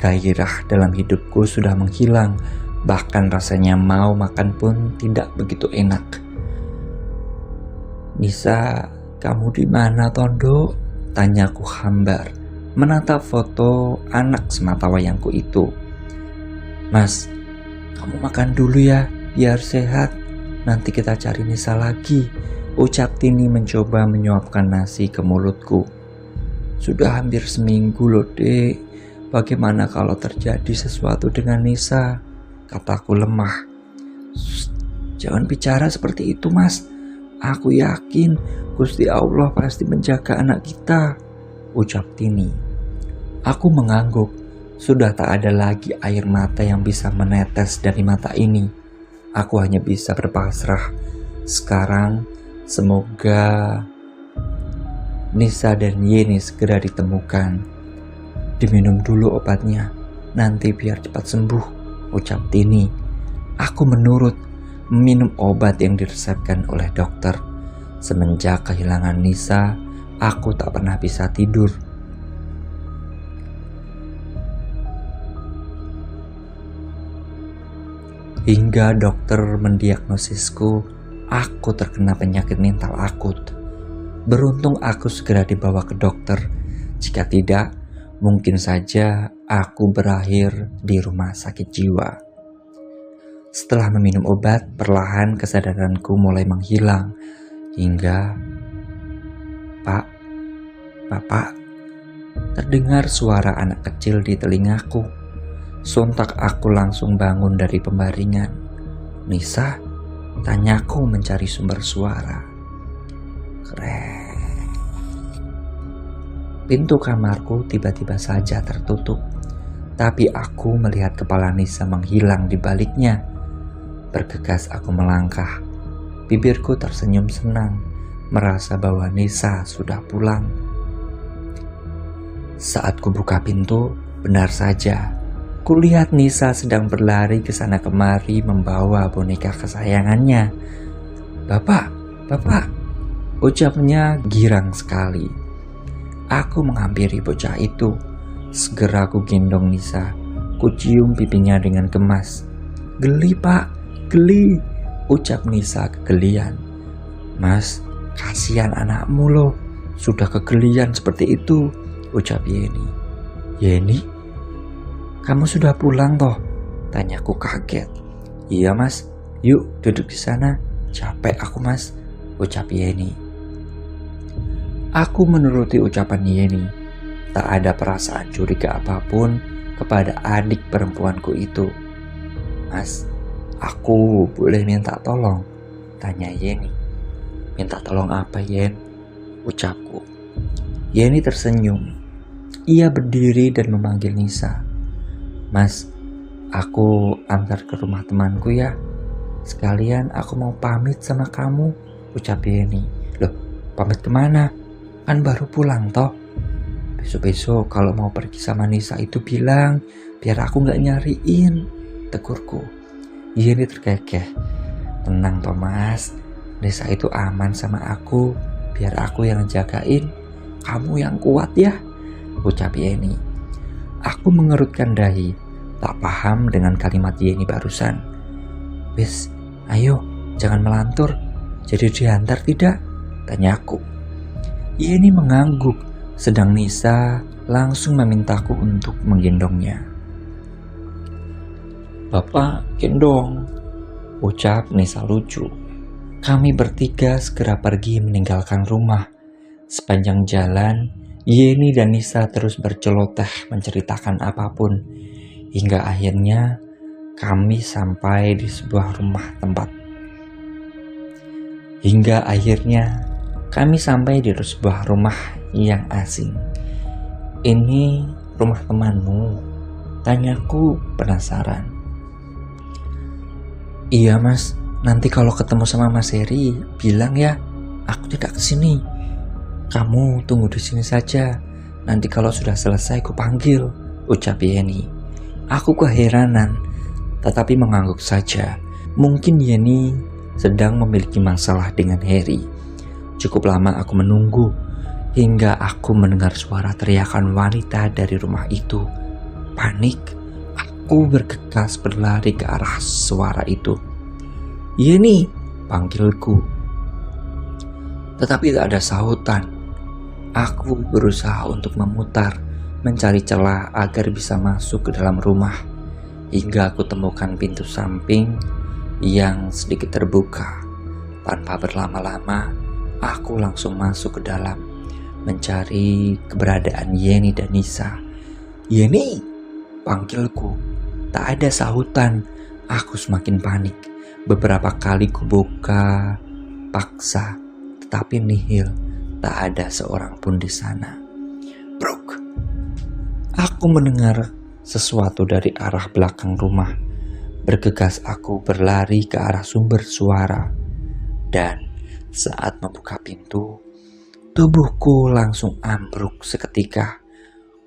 Gairah dalam hidupku sudah menghilang, bahkan rasanya mau makan pun tidak begitu enak. Nisa, kamu di mana, Tondo? Tanyaku hambar, menatap foto anak sematawayangku itu. Mas, kamu makan dulu ya, biar sehat. Nanti kita cari Nisa lagi, ucap Tini mencoba menyuapkan nasi ke mulutku. Sudah hampir seminggu loh, Dek. Bagaimana kalau terjadi sesuatu dengan Nisa? Kataku lemah. Jangan bicara seperti itu, Mas. Aku yakin Gusti Allah pasti menjaga anak kita, ucap Tini. Aku mengangguk. Sudah tak ada lagi air mata yang bisa menetes dari mata ini. Aku hanya bisa berpasrah. Sekarang semoga Nisa dan Yeni segera ditemukan. Diminum dulu obatnya, nanti biar cepat sembuh, ucap Tini. Aku menurut. Minum obat yang diresepkan oleh dokter. Semenjak kehilangan Nisa, aku tak pernah bisa tidur. Hingga dokter mendiagnosisku, aku terkena penyakit mental akut. Beruntung aku segera dibawa ke dokter. Jika tidak, mungkin saja aku berakhir di rumah sakit jiwa. Setelah meminum obat, perlahan kesadaranku mulai menghilang hingga Pak, Bapak, terdengar suara anak kecil di telingaku. Sontak aku langsung bangun dari pembaringan. Nisa, tanyaku mencari sumber suara. Keren. Pintu kamarku tiba-tiba saja tertutup, tapi aku melihat kepala Nisa menghilang di baliknya. Bergegas aku melangkah. Bibirku tersenyum senang, merasa bahwa Nisa sudah pulang. Saat kubuka pintu, benar saja, kulihat Nisa sedang berlari ke sana kemari membawa boneka kesayangannya. Bapak, ucapnya girang sekali. Aku menghampiri bocah itu. Segera ku gendong Nisa, ku cium pipinya dengan gemas. Geli pak, geli, ucap Nisa kegelian. Mas, kasihan anakmu loh, sudah kegelian seperti itu, ucap Yeni. Yeni? Kamu sudah pulang toh? Tanyaku kaget. Iya mas, yuk duduk di sana. Capek aku mas, ucap Yeni. Aku menuruti ucapan Yeni. Tak ada perasaan curiga apapun kepada adik perempuanku itu. Mas, aku boleh minta tolong? Tanya Yeni. Minta tolong apa Yen? Ucapku. Yeni tersenyum. Ia berdiri dan memanggil Nisa. Mas, aku antar ke rumah temanku ya. Sekalian aku mau pamit sama kamu, ucap Yeni. Loh, pamit kemana? Kan baru pulang toh. Besok-besok kalau mau pergi sama Nisa itu bilang, biar aku gak nyariin, tegurku. Yeni terkekeh. Tenang toh mas, Nisa itu aman sama aku, biar aku yang jagain. Kamu yang kuat ya, ucap Yeni. Aku mengerutkan dahi, tak paham dengan kalimat Yeni barusan. Wis, ayo, jangan melantur, jadi diantar tidak? Tanyaku. Yeni mengangguk, sedang Nisa langsung memintaku untuk menggendongnya. Bapak, gendong, ucap Nisa lucu. Kami bertiga segera pergi meninggalkan rumah. Sepanjang jalan, Yeni dan Nisa terus berceloteh menceritakan apapun, hingga akhirnya kami sampai di sebuah rumah tempat. Kami sampai di sebuah rumah yang asing. Ini rumah temanmu? Tanyaku penasaran. Iya mas, nanti kalau ketemu sama Mas Heri, bilang ya, aku tidak kesini. Kamu tunggu di sini saja. Nanti kalau sudah selesai ku panggil, ucap Yeni. Aku keheranan, tetapi mengangguk saja. Mungkin Yeni sedang memiliki masalah dengan Heri. Cukup lama aku menunggu, hingga aku mendengar suara teriakan wanita dari rumah itu. Panik, aku bergegas berlari ke arah suara itu. Yeni, panggilku. Tetapi tak ada sahutan. Aku berusaha untuk memutar, mencari celah agar bisa masuk ke dalam rumah, hingga aku temukan pintu samping yang sedikit terbuka. Tanpa berlama-lama, aku langsung masuk ke dalam, mencari keberadaan Yeni dan Nisa. Yeni, panggilku. Tak ada sahutan. Aku semakin panik. Beberapa kali kubuka paksa, tetapi nihil. Tak ada seorang pun di sana. Brok. Aku mendengar sesuatu dari arah belakang rumah. Bergegas aku berlari ke arah sumber suara. Dan saat membuka pintu, tubuhku langsung ambruk seketika.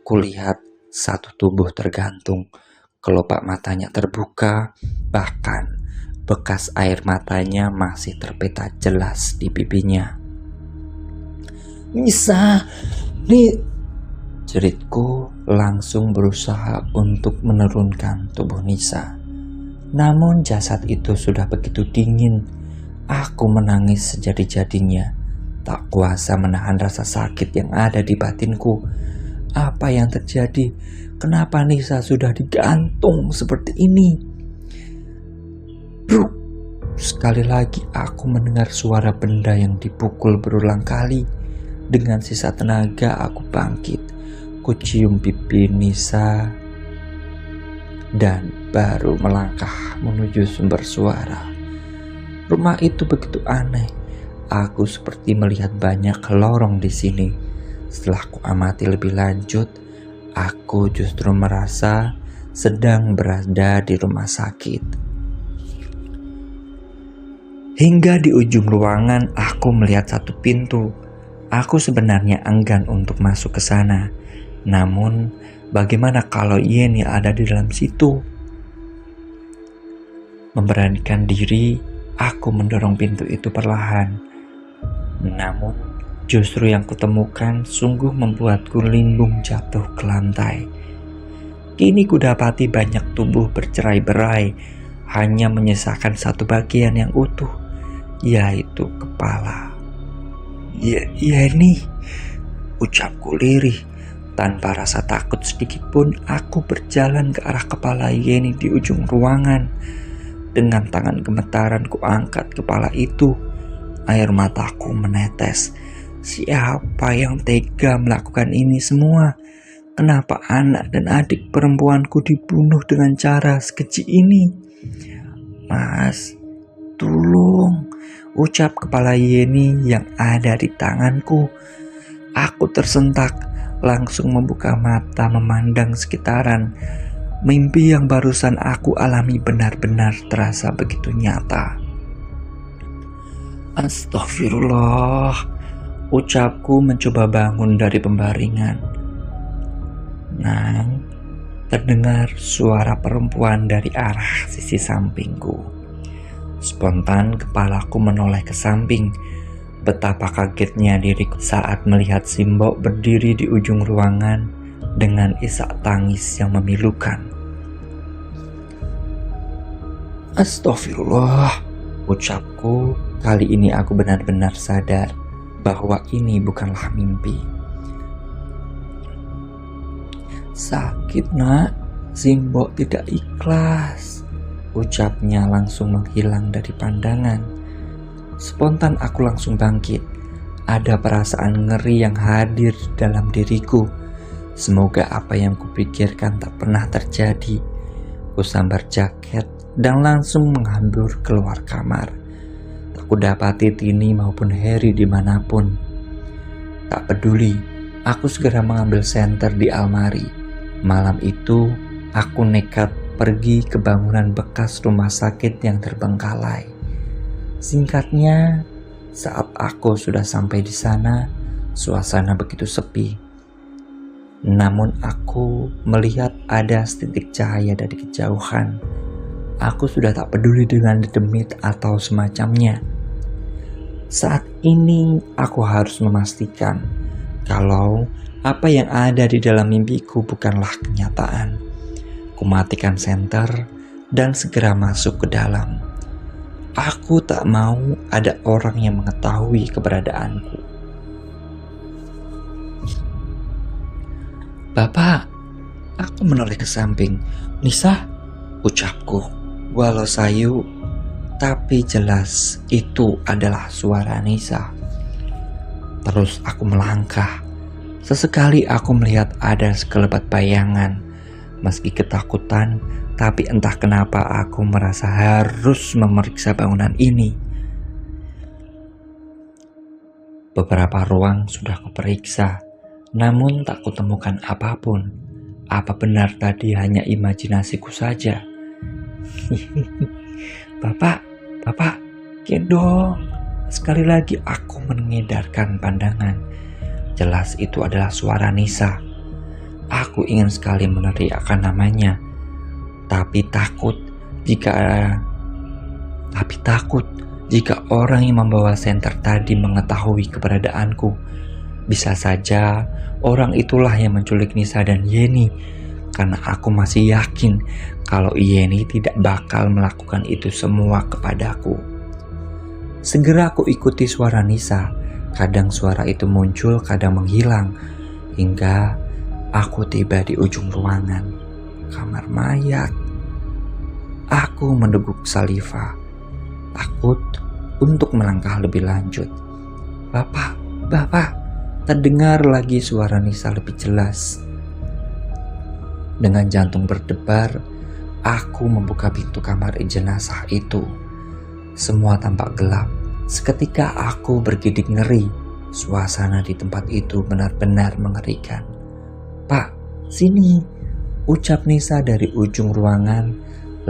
Kulihat satu tubuh tergantung, kelopak matanya terbuka, bahkan bekas air matanya masih terpeta jelas di pipinya. Nisa, jeritku langsung berusaha untuk menurunkan tubuh Nisa. Namun jasad itu sudah begitu dingin. Aku menangis sejadi-jadinya. Tak kuasa menahan rasa sakit yang ada di batinku. Apa yang terjadi? Kenapa Nisa sudah digantung seperti ini? Bruk! Sekali lagi aku mendengar suara benda yang dipukul berulang kali. Dengan sisa tenaga aku bangkit. Kucium pipi Nisa dan baru melangkah menuju sumber suara. Rumah itu begitu aneh. Aku seperti melihat banyak lorong di sini. Setelah ku amati lebih lanjut, aku justru merasa sedang berada di rumah sakit. Hingga di ujung ruangan aku melihat satu pintu. Aku sebenarnya enggan untuk masuk ke sana. Namun, bagaimana kalau Yeni ada di dalam situ? Memberanikan diri, aku mendorong pintu itu perlahan. Namun, justru yang kutemukan sungguh membuatku limbung jatuh ke lantai. Kini kudapati banyak tubuh bercerai-berai, hanya menyisakan satu bagian yang utuh, yaitu kepala. Yeni, ucapku lirih. Tanpa rasa takut sedikit pun, aku berjalan ke arah kepala Yeni di ujung ruangan. Dengan tangan gemetaran ku angkat kepala itu. Air mataku menetes. Siapa yang tega melakukan ini semua? Kenapa anak dan adik perempuanku dibunuh dengan cara sekeji ini? Mas, tolong, ucap kepala Yeni yang ada di tanganku. Aku tersentak. Langsung membuka mata memandang sekitaran. Mimpi yang barusan aku alami benar-benar terasa begitu nyata. Astagfirullah, ucapku mencoba bangun dari pembaringan. Nang, terdengar suara perempuan dari arah sisi sampingku. Spontan kepalaku menoleh ke samping. Betapa kagetnya diriku saat melihat si Mbok berdiri di ujung ruangan dengan isak tangis yang memilukan. Astagfirullah, ucapku. Kali ini aku benar-benar sadar bahwa ini bukanlah mimpi. Sakit nak, si Mbok tidak ikhlas, ucapnya langsung menghilang dari pandangan. Spontan aku langsung bangkit. Ada perasaan ngeri yang hadir dalam diriku. Semoga apa yang kupikirkan tak pernah terjadi. Kusambar jaket dan langsung menghambur keluar kamar. Tak kudapati Tini maupun Harry dimanapun. Tak peduli, aku segera mengambil senter di almari. Malam itu, aku nekat pergi ke bangunan bekas rumah sakit yang terbengkalai. Singkatnya, saat aku sudah sampai di sana, suasana begitu sepi. Namun aku melihat ada setitik cahaya dari kejauhan. Aku sudah tak peduli dengan demit atau semacamnya. Saat ini aku harus memastikan kalau apa yang ada di dalam mimpiku bukanlah kenyataan. Kumatikan senter dan segera masuk ke dalam. Aku tak mau ada orang yang mengetahui keberadaanku. Bapak, aku menoleh ke samping. Nisa, ucapku. Walau sayu, tapi jelas itu adalah suara Nisa. Terus aku melangkah. Sesekali aku melihat ada sekelebat bayangan. Meski ketakutan, tapi entah kenapa aku merasa harus memeriksa bangunan ini. Beberapa ruang sudah kuperiksa, namun tak kutemukan apapun. Apa benar tadi hanya imajinasiku saja? Bapak, gendong. Sekali lagi aku mengedarkan pandangan. Jelas itu adalah suara Nisa. Aku ingin sekali meneriakkan namanya. Tapi takut jika orang yang membawa senter tadi mengetahui keberadaanku. Bisa saja orang itulah yang menculik Nisa dan Yeni, karena aku masih yakin kalau Yeni tidak bakal melakukan itu semua kepadaku. Segera aku ikuti suara Nisa. Kadang suara itu muncul, kadang menghilang, hingga aku tiba di ujung ruangan. Kamar mayat. Aku mendeguk saliva, takut untuk melangkah lebih lanjut. Bapak, Bapak, terdengar lagi suara Nisa lebih jelas. Dengan jantung berdebar, aku membuka pintu kamar jenazah itu. Semua tampak gelap. Seketika aku bergidik ngeri. Suasana di tempat itu benar-benar mengerikan. Pak, sini, ucap Nisa dari ujung ruangan.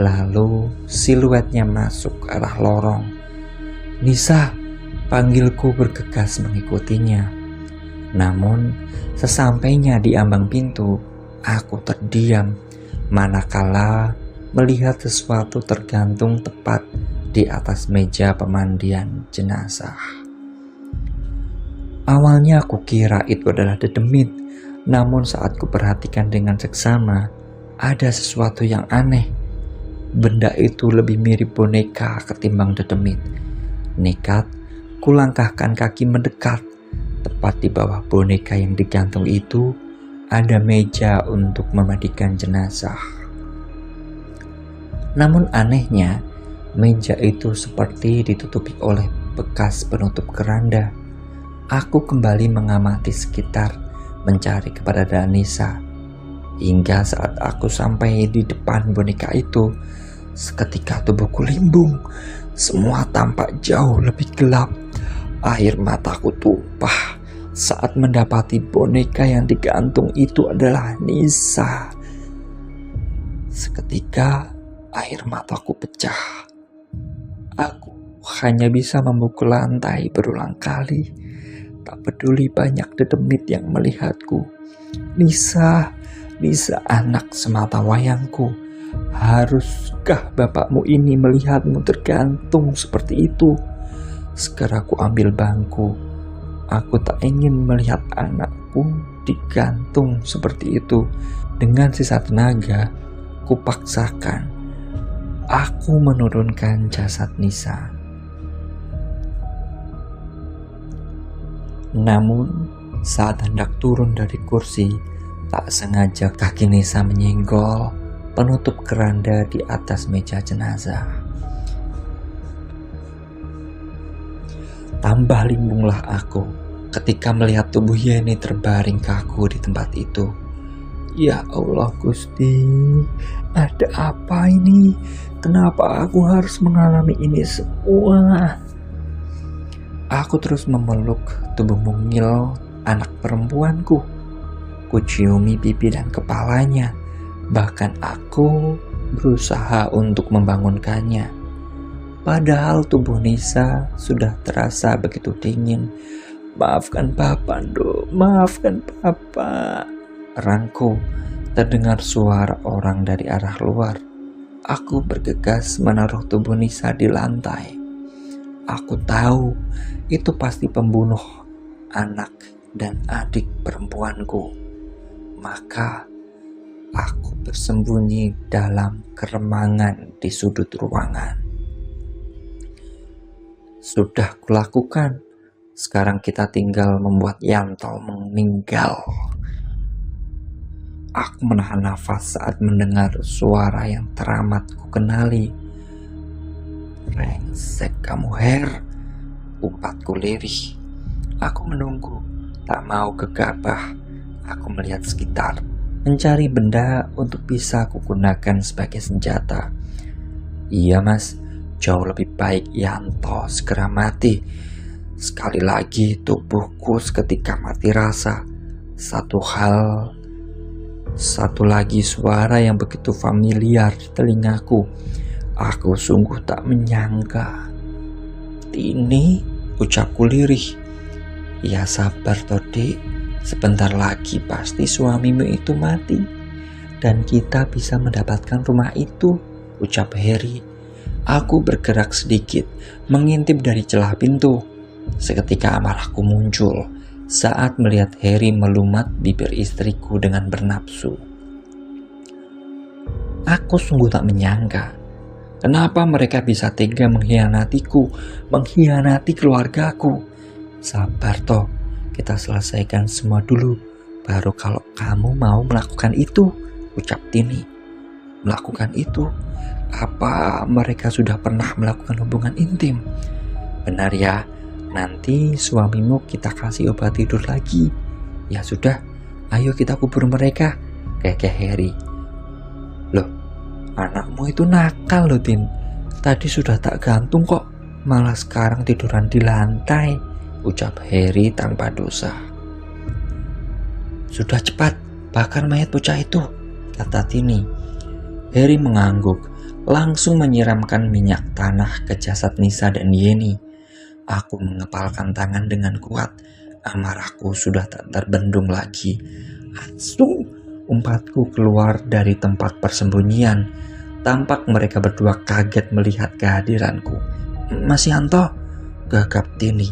Lalu siluetnya masuk ke arah lorong. Nisa, panggilku bergegas mengikutinya. Namun sesampainya di ambang pintu, aku terdiam manakala melihat sesuatu tergantung tepat di atas meja pemandian jenazah. Awalnya aku kira itu adalah dedemit, namun saat kuperhatikan dengan seksama, ada sesuatu yang aneh. Benda itu lebih mirip boneka ketimbang dedemit. Nekat, kulangkahkan kaki mendekat. Tepat di bawah boneka yang digantung itu, ada meja untuk memandikan jenazah. Namun anehnya, meja itu seperti ditutupi oleh bekas penutup keranda. Aku kembali mengamati sekitar, mencari keberadaan Nisa. Hingga saat aku sampai di depan boneka itu, seketika tubuhku limbung. Semua tampak jauh lebih gelap. Air mataku tumpah saat mendapati boneka yang digantung itu adalah Nisa. Seketika air mataku pecah. Aku hanya bisa memukul lantai berulang kali. Tak peduli banyak dedemit yang melihatku. Nisa, Nisa anak semata wayangku. Haruskah bapakmu ini melihatmu tergantung seperti itu? Segera aku ambil bangku. Aku tak ingin melihat anakku digantung seperti itu. Dengan sisa tenaga, kupaksakan. Aku menurunkan jasad Nisa. Namun, saat hendak turun dari kursi, tak sengaja kaki Nisa menyenggol penutup keranda di atas meja jenazah. Tambah limbunglah aku ketika melihat tubuh Yeni terbaring kaku di tempat itu. Ya Allah Gusti, ada apa ini? Kenapa aku harus mengalami ini semua? Aku terus memeluk tubuh mungil anak perempuanku. Kuciumi pipi dan kepalanya. Bahkan aku berusaha untuk membangunkannya. Padahal tubuh Nisa sudah terasa begitu dingin. Maafkan Papa, Nduk. Maafkan Papa. Rangku, terdengar suara orang dari arah luar. Aku bergegas menaruh tubuh Nisa di lantai. Aku tahu itu pasti pembunuh anak dan adik perempuanku. Maka aku bersembunyi dalam keremangan di sudut ruangan. Sudah kulakukan. Sekarang kita tinggal membuat Yanto meninggal. Aku menahan nafas saat mendengar suara yang teramat kukenali. Brengsek kamu, Her, umpatku lirih. Aku menunggu, tak mau gegabah. Aku melihat sekitar, mencari benda untuk bisa kugunakan sebagai senjata. Iya mas, jauh lebih baik Yanto segera mati. Sekali lagi tubuhku seketika mati rasa. Satu lagi suara yang begitu familiar di telingaku. Aku sungguh tak menyangka. Tini, ucapku lirih. Ya sabar Todi, sebentar lagi pasti suamimu itu mati. Dan kita bisa mendapatkan rumah itu, ucap Heri. Aku bergerak sedikit, mengintip dari celah pintu. Seketika amarahku muncul saat melihat Heri melumat bibir istriku dengan bernapsu. Aku sungguh tak menyangka. Kenapa mereka bisa tega mengkhianatiku, mengkhianati keluargaku? Sabar toh, kita selesaikan semua dulu. Baru kalau kamu mau melakukan itu, ucap Tini. melakukan itu? Apa mereka sudah pernah melakukan hubungan intim? Benar ya, nanti suamimu kita kasih obat tidur lagi. Ya sudah, ayo kita kubur mereka, kekeh Harry. Loh, anakmu itu nakal loh, Tin. Tadi sudah tak gantung kok, malah sekarang tiduran di lantai, ucap Harry tanpa dosa. Sudah cepat, bakar mayat bocah itu, kata Tini. Harry mengangguk, langsung menyiramkan minyak tanah ke jasad Nisa dan Yeni. Aku mengepalkan tangan dengan kuat, amarahku sudah tak terbendung lagi. Asu, umpatku keluar dari tempat persembunyian. Tampak mereka berdua kaget melihat kehadiranku. Mas Yanto, gagap Tini.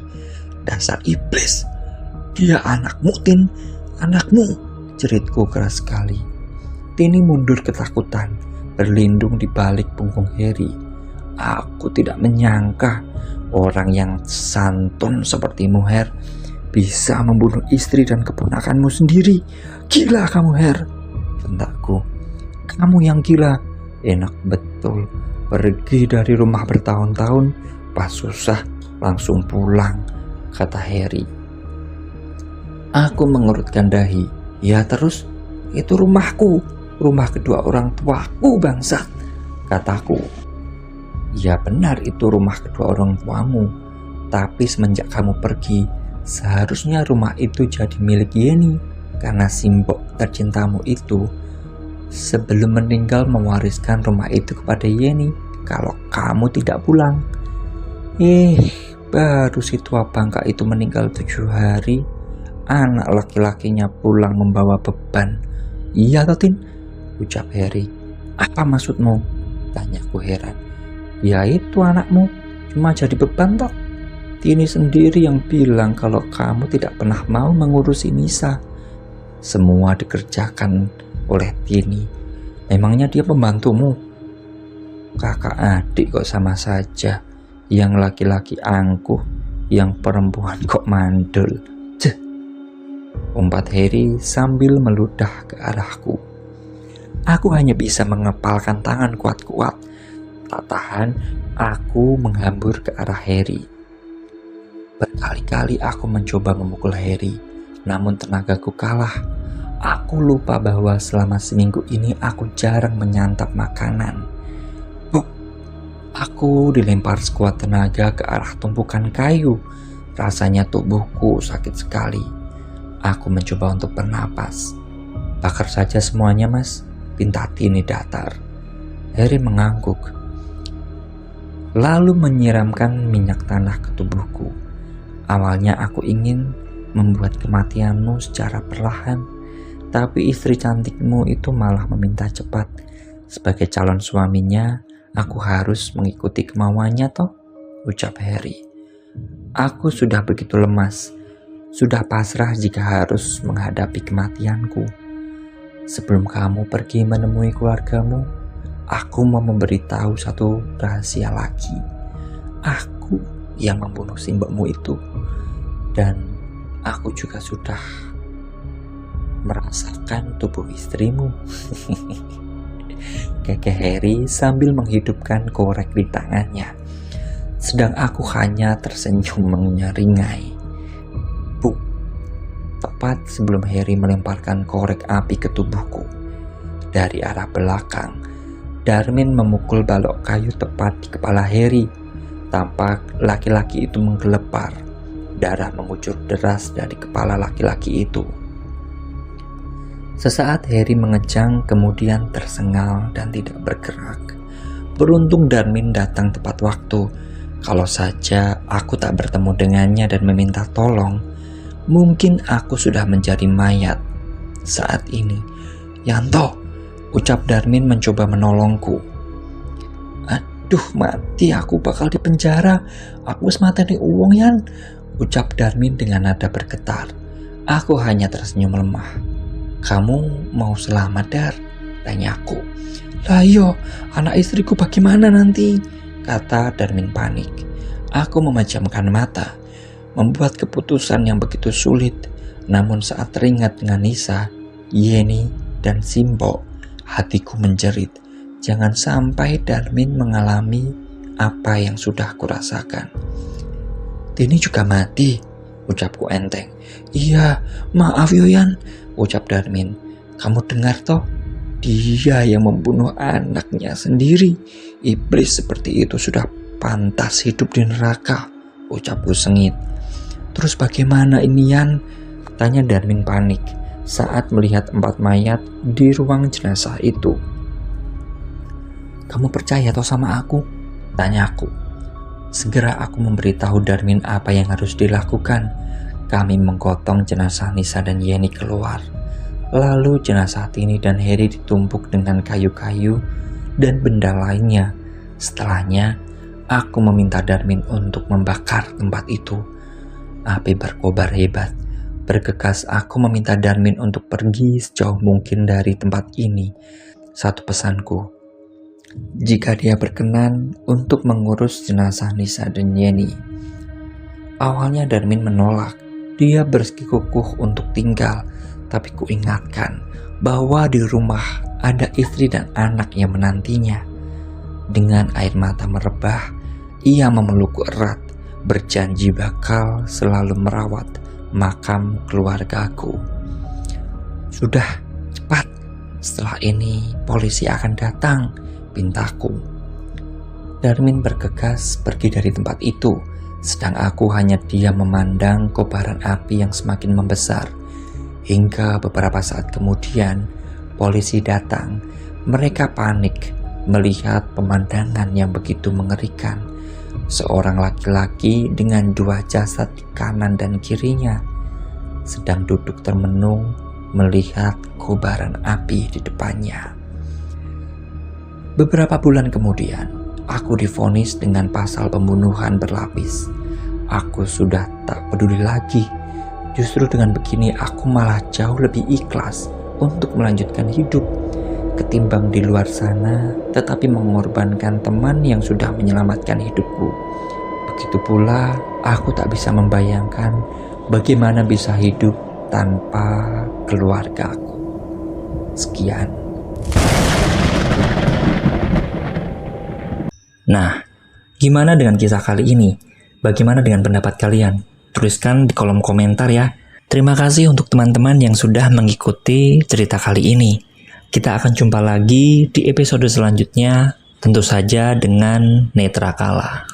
Dasar iblis, dia anakmu, Tin, anakmu, jeritku keras sekali. Tini mundur ketakutan, berlindung di balik punggung Harry. Aku tidak menyangka orang yang santun sepertimu, Her, bisa membunuh istri dan keponakanmu sendiri. Gila kamu, Her, bentakku. Kamu yang gila. Enak betul pergi dari rumah bertahun-tahun, pas susah langsung pulang, kata Harry. Aku mengerutkan dahi. Ya terus, itu rumahku, rumah kedua orang tuaku, bangsat, kataku. Ya benar, itu rumah kedua orang tuamu, tapi semenjak kamu pergi, seharusnya rumah itu jadi milik Yeni, karena simbok tercintamu itu sebelum meninggal mewariskan rumah itu kepada Yeni kalau kamu tidak pulang. Baru si tua bangka itu meninggal 7 hari, anak laki-lakinya pulang membawa beban. Iya toh, Tin, ucap Harry. Apa maksudmu? Tanyaku heran. Ya itu anakmu, cuma jadi beban toh. Tini sendiri yang bilang kalau kamu tidak pernah mau mengurusi Nisa. Semua dikerjakan oleh Tini. Memangnya dia pembantumu? Kakak adik kok sama saja. Yang laki-laki angkuh, yang perempuan kok mandul. Ceh, umpat Harry sambil meludah ke arahku. Aku hanya bisa mengepalkan tangan kuat-kuat. Tak tahan, aku menghambur ke arah Harry. Berkali-kali aku mencoba memukul Harry, namun tenagaku kalah. Aku lupa bahwa selama seminggu ini aku jarang menyantap makanan. Aku dilempar sekuat tenaga ke arah tumpukan kayu. Rasanya tubuhku sakit sekali. Aku mencoba untuk bernapas. Bakar saja semuanya, Mas, pinta Tini datar. Harry mengangguk, lalu menyiramkan minyak tanah ke tubuhku. Awalnya aku ingin membuat kematianmu secara perlahan, tapi istri cantikmu itu malah meminta cepat. Sebagai calon suaminya, aku harus mengikuti kemauannya toh, ucap Harry. Aku sudah begitu lemas, sudah pasrah jika harus menghadapi kematianku. Sebelum kamu pergi menemui keluargamu, aku mau memberitahu satu rahasia lagi. Aku yang membunuh simbokmu itu, dan aku juga sudah merasakan tubuh istrimu. Kekeh Harry sambil menghidupkan korek di tangannya, sedang aku hanya tersenyum menyeringai. Bu, tepat sebelum Harry melemparkan korek api ke tubuhku, dari arah belakang, Darmin memukul balok kayu tepat di kepala Harry. Tampak laki-laki itu menggelepar, darah mengucur deras dari kepala laki-laki itu. Sesaat Harry mengejang, kemudian tersengal dan tidak bergerak. Beruntung Darmin datang tepat waktu. Kalau saja aku tak bertemu dengannya dan meminta tolong, mungkin aku sudah menjadi mayat saat ini. Yanto, ucap Darmin mencoba menolongku. Aduh, mati aku, bakal dipenjara. Aku semateni uang, Yan, ucap Darmin dengan nada bergetar. Aku hanya tersenyum lemah. Kamu mau selamat, Dar? Tanyaku. Lah yo, anak istriku bagaimana nanti? Kata Darmin panik. Aku memejamkan mata, membuat keputusan yang begitu sulit. Namun saat teringat dengan Nisa, Yeni, dan Simbo, hatiku menjerit. Jangan sampai Darmin mengalami apa yang sudah kurasakan. Denny juga mati, ucapku enteng. Iya, maaf Yoyan, ucap Darmin. Kamu dengar toh? Dia yang membunuh anaknya sendiri. Iblis seperti itu sudah pantas hidup di neraka, ucapku sengit. Terus bagaimana ini Yan? Tanya Darmin panik saat melihat 4 mayat di ruang jenazah itu. Kamu percaya toh sama aku? Tanyaku. Segera aku memberitahu Darmin apa yang harus dilakukan. Kami menggotong jenazah Nisa dan Yeni keluar. Lalu jenazah Tini dan Heri ditumpuk dengan kayu-kayu dan benda lainnya. Setelahnya, aku meminta Darmin untuk membakar tempat itu. Api berkobar hebat. Bergegas aku meminta Darmin untuk pergi sejauh mungkin dari tempat ini. Satu pesanku, jika dia berkenan untuk mengurus jenazah Nisa dan Yeni. Awalnya Darmin menolak. Dia bersikukuh untuk tinggal. Tapi kuingatkan bahwa di rumah ada istri dan anak yang menantinya. Dengan air mata merebah, ia memelukku erat, berjanji bakal selalu merawat makam keluargaku. Sudah, cepat. Setelah ini polisi akan datang, pintaku. Darmin bergegas pergi dari tempat itu, sedang aku hanya diam memandang kobaran api yang semakin membesar. Hingga beberapa saat kemudian, polisi datang. Mereka panik melihat pemandangan yang begitu mengerikan. Seorang laki-laki dengan 2 jasad di kanan dan kirinya sedang duduk termenung melihat kobaran api di depannya. Beberapa bulan kemudian, aku divonis dengan pasal pembunuhan berlapis. Aku sudah tak peduli lagi. Justru dengan begini aku malah jauh lebih ikhlas untuk melanjutkan hidup ketimbang di luar sana tetapi mengorbankan teman yang sudah menyelamatkan hidupku. Begitu pula aku tak bisa membayangkan bagaimana bisa hidup tanpa keluargaku. Sekian. Nah, gimana dengan kisah kali ini? Bagaimana dengan pendapat kalian? Tuliskan di kolom komentar ya. Terima kasih untuk teman-teman yang sudah mengikuti cerita kali ini. Kita akan jumpa lagi di episode selanjutnya, tentu saja dengan Netra Kala.